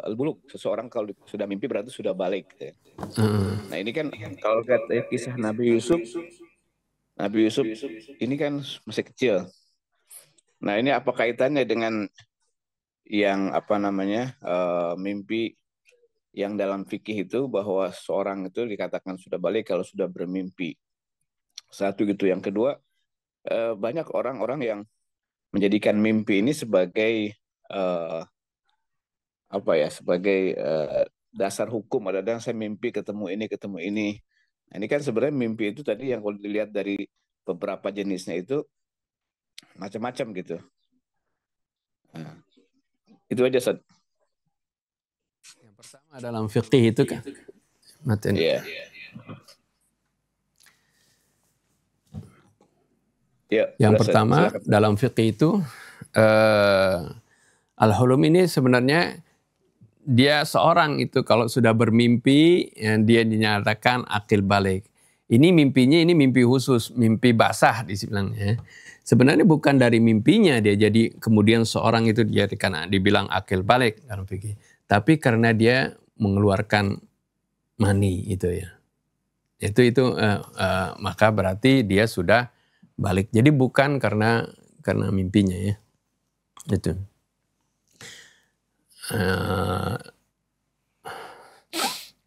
al-buluk. Seseorang kalau sudah mimpi berarti sudah balik. Gitu. Nah ini kan kalau lihat kisah Nabi Yusuf ini kan masih kecil. Nah ini apa kaitannya dengan yang mimpi yang dalam fikih itu bahwa seorang itu dikatakan sudah balik kalau sudah bermimpi. Satu gitu. Yang kedua, banyak orang-orang yang menjadikan mimpi ini sebagai sebagai dasar hukum. Ada yang saya mimpi ketemu ini. Nah, ini kan sebenarnya mimpi itu tadi yang kalau dilihat dari beberapa jenisnya itu macam-macam gitu. Nah, itu aja, Ustaz. Yang pertama dalam fikih itu kan. Iya. Yang pertama dalam fikih itu al-hulum ini sebenarnya dia seorang itu kalau sudah bermimpi dia dinyatakan akil balik. Ini mimpinya ini mimpi khusus, mimpi basah dibilangnya. Sebenarnya bukan dari mimpinya dia jadi kemudian seorang itu dibilang akil balik dalam fikih. Tapi karena dia mengeluarkan mani itu ya. Itu maka berarti dia sudah balik. Jadi bukan karena mimpinya ya. Itu.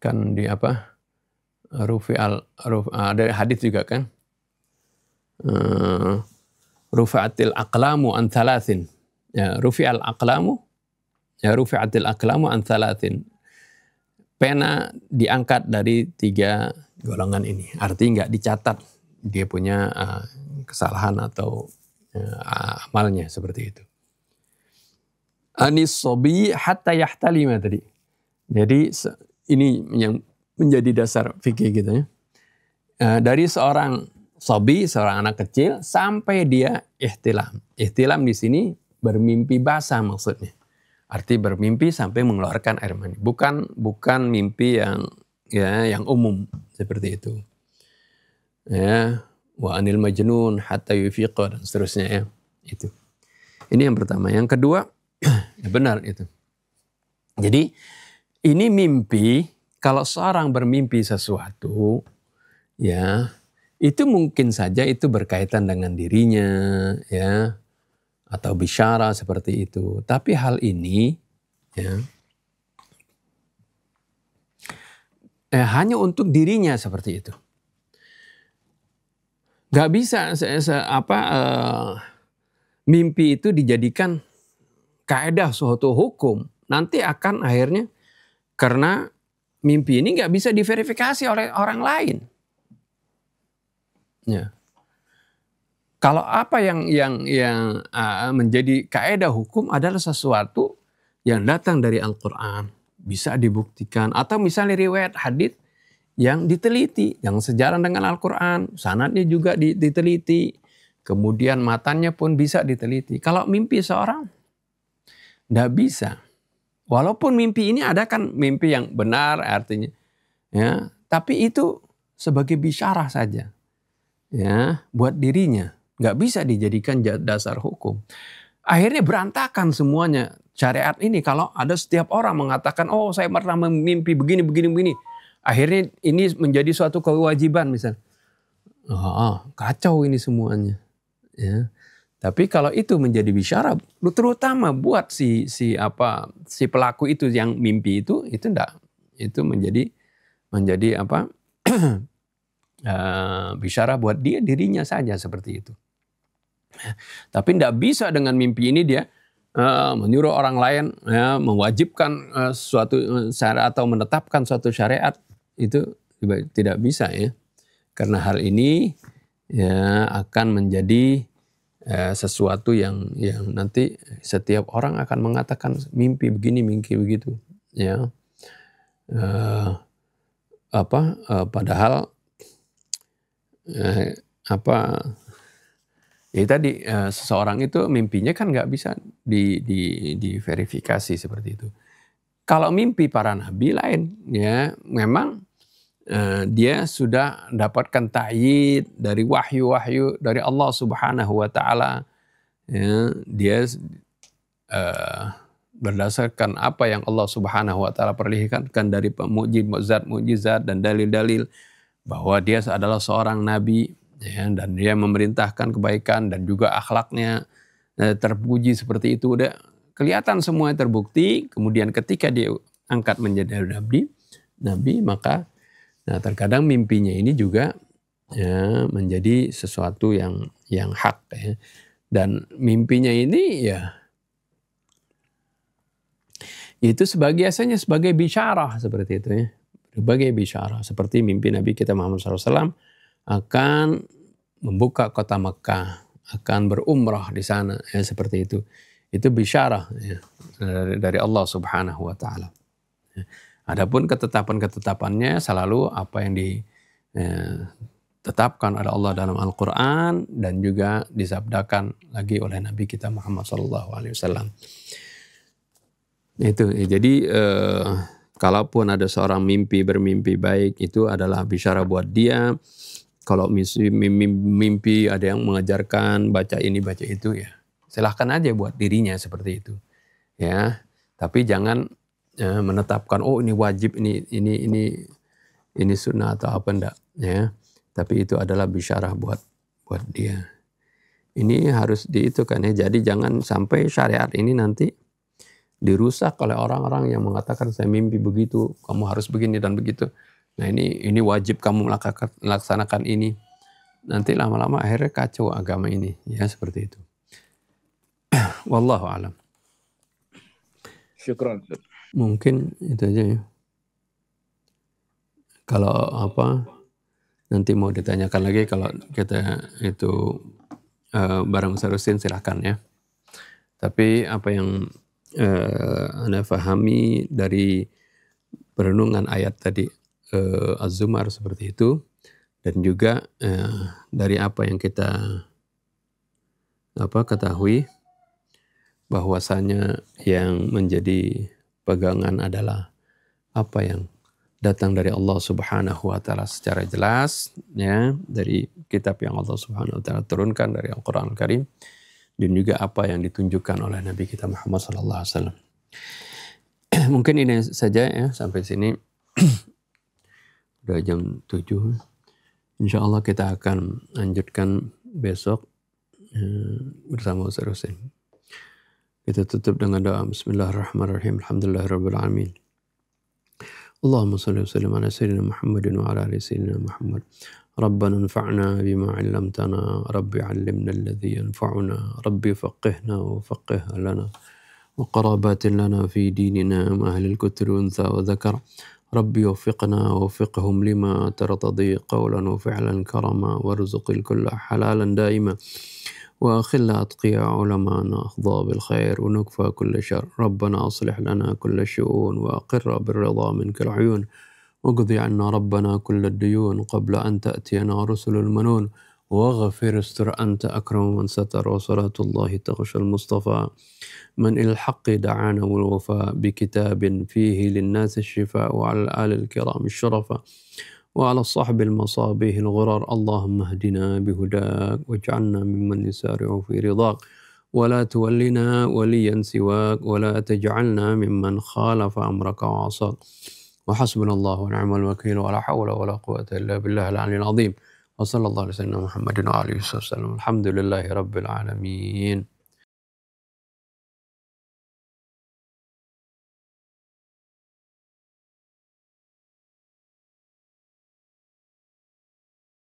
Kan di ada hadis juga kan. Rufi'atil aqlamu an thalathin. Ya, rufi'atil aqlamu an thalathin. Pena diangkat dari 3 golongan ini. Artinya enggak dicatat dia punya kesalahan atau amalnya seperti itu. Anis sobi hatta yahtalima tadi. Jadi ini yang menjadi dasar fikih gitu ya. Dari seorang sobi, seorang anak kecil sampai dia ihtilam. Ihtilam di sini bermimpi basah maksudnya. Arti bermimpi sampai mengeluarkan air mani. Bukan mimpi yang umum seperti itu. Ya, wa anil majnun hatta yufiqa dan seterusnya ya. Itu. Ini yang pertama. Yang kedua, ya benar itu. Jadi ini mimpi, kalau seorang bermimpi sesuatu, ya itu mungkin saja itu berkaitan dengan dirinya, ya, atau bisyara seperti itu. Tapi hal ini ya, hanya untuk dirinya seperti itu. Gak bisa mimpi itu dijadikan kaedah suatu hukum. Nanti akan akhirnya karena mimpi ini gak bisa diverifikasi oleh orang lain. Ya. Kalau apa yang menjadi kaedah hukum adalah sesuatu yang datang dari Al-Quran, bisa dibuktikan, atau misalnya riwayat hadits yang diteliti, yang sejalan dengan Al-Quran, sanadnya juga diteliti, kemudian matanya pun bisa diteliti. Kalau mimpi seorang, tidak bisa. Walaupun mimpi ini ada kan mimpi yang benar artinya, ya, tapi itu sebagai bisyarah saja, ya, buat dirinya, nggak bisa dijadikan dasar hukum. Akhirnya berantakan semuanya syariat ini kalau ada setiap orang mengatakan, oh saya pernah mimpi begini. Akhirnya ini menjadi suatu kewajiban misalnya. Kacau ini semuanya. Ya. Tapi kalau itu menjadi bisyarah, terutama buat si pelaku itu yang mimpi itu enggak. Itu menjadi bisyarah buat dirinya saja seperti itu. Ya. Tapi enggak bisa dengan mimpi ini dia menyuruh orang lain, ya, mewajibkan suatu syariat atau menetapkan suatu syariat. Itu tidak bisa, ya, karena hal ini ya akan menjadi sesuatu yang nanti setiap orang akan mengatakan mimpi begini, mimpi begitu, ya. Padahal ya tadi seseorang itu mimpinya kan nggak bisa diverifikasi seperti itu. Kalau mimpi para nabi lain, ya memang dia sudah dapatkan ta'yid dari wahyu dari Allah Subhanahu wa taala. Ya, dia berdasarkan apa yang Allah Subhanahu wa taala perlihatkan dari mukjizat dan dalil-dalil bahwa dia adalah seorang nabi, ya, dan dia memerintahkan kebaikan dan juga akhlaknya terpuji seperti itu, udah kelihatan semua terbukti. Kemudian ketika dia angkat menjadi nabi, maka terkadang mimpinya ini juga, ya, menjadi sesuatu yang hak, ya. Dan mimpinya ini ya itu biasanya sebagai bisyarah seperti itu, ya. Sebagai bisyarah seperti mimpi Nabi kita Muhammad SAW akan membuka kota Mekah, akan berumrah di sana, ya, seperti itu. Itu bisyarah, ya, dari Allah Subhanahu wa taala. Adapun ketetapannya selalu apa yang ditetapkan oleh Allah dalam Al-Qur'an dan juga disabdakan lagi oleh Nabi kita Muhammad SAW. Itu. Jadi kalaupun ada seorang bermimpi baik, itu adalah bisyarah buat dia. Kalau mimpi ada yang mengajarkan baca ini baca itu, ya silahkan aja buat dirinya seperti itu, ya. Tapi jangan menetapkan ini wajib, ini sunnah atau apa, enggak, ya. Tapi itu adalah bisyarah buat dia. Ini harus kan, ya. Jadi jangan sampai syariat ini nanti dirusak oleh orang-orang yang mengatakan saya mimpi begitu, kamu harus begini dan begitu. Nah ini wajib kamu melaksanakan ini. Nanti lama-lama akhirnya kacau agama ini, ya, seperti itu. Wallahu a'lam. Syukran. Mungkin itu aja, ya. Kalau nanti mau ditanyakan lagi, kalau kita itu bareng Sarusin silahkan, ya. Tapi apa yang Anda pahami dari perenungan ayat tadi Az-Zumar seperti itu, dan juga dari apa yang kita ketahui bahwasanya yang menjadi pegangan adalah apa yang datang dari Allah Subhanahu wa taala secara jelas, ya, dari kitab yang Allah Subhanahu wa taala turunkan dari Al-Qur'an Al-Karim, dan juga apa yang ditunjukkan oleh Nabi kita Muhammad sallallahu alaihi wasallam. Mungkin ini saja, ya, sampai sini. Udah jam 7. Insyaallah kita akan lanjutkan besok bersama Ustaz Husain. Kita tutup dengan doa. Bismillahirrahmanirrahim. Alhamdulillahirabbil alamin. Allahumma shalli wa sallim ala sayyidina Muhammadin wa ala ali sayyidina Muhammad. ربنا انفعنا بما علمتنا ربي علمنا الذي ينفعنا ربي فقهنا وفقه لنا وقرابات لنا في ديننا مع أهل الكتر أنثى وذكر ربي وفقنا ووفقهم لما ترتضي قولا وفعلا كرما وارزق الكل حلالا دائما وأخلنا أتقياء علماءنا أخضى بالخير ونكفى كل شر ربنا أصلح لنا كل شؤون وأقر بالرضا منك العيون واقضي عنا ربنا كل الديون قبل أن تأتينا رسل المنون واغفر استر أنت أكرم من ستر وصلاة الله تغشى المصطفى من إلى الحق دعانا والوفاء بكتاب فيه للناس الشفاء وعلى الآل الكرام الشرفاء وعلى الصحب المصابيح الغرر اللهم اهدنا بهداك واجعلنا ممن يسارع في رضاك ولا تولنا وليا سواك ولا تجعلنا ممن خالف أمرك وعصاك وحسبنا الله ونعم الوكيل ولا حول ولا قوة إلا بالله العلي العظيم وصلى الله على سيدنا محمد وعلى آله وسلم الحمد لله رب العالمين.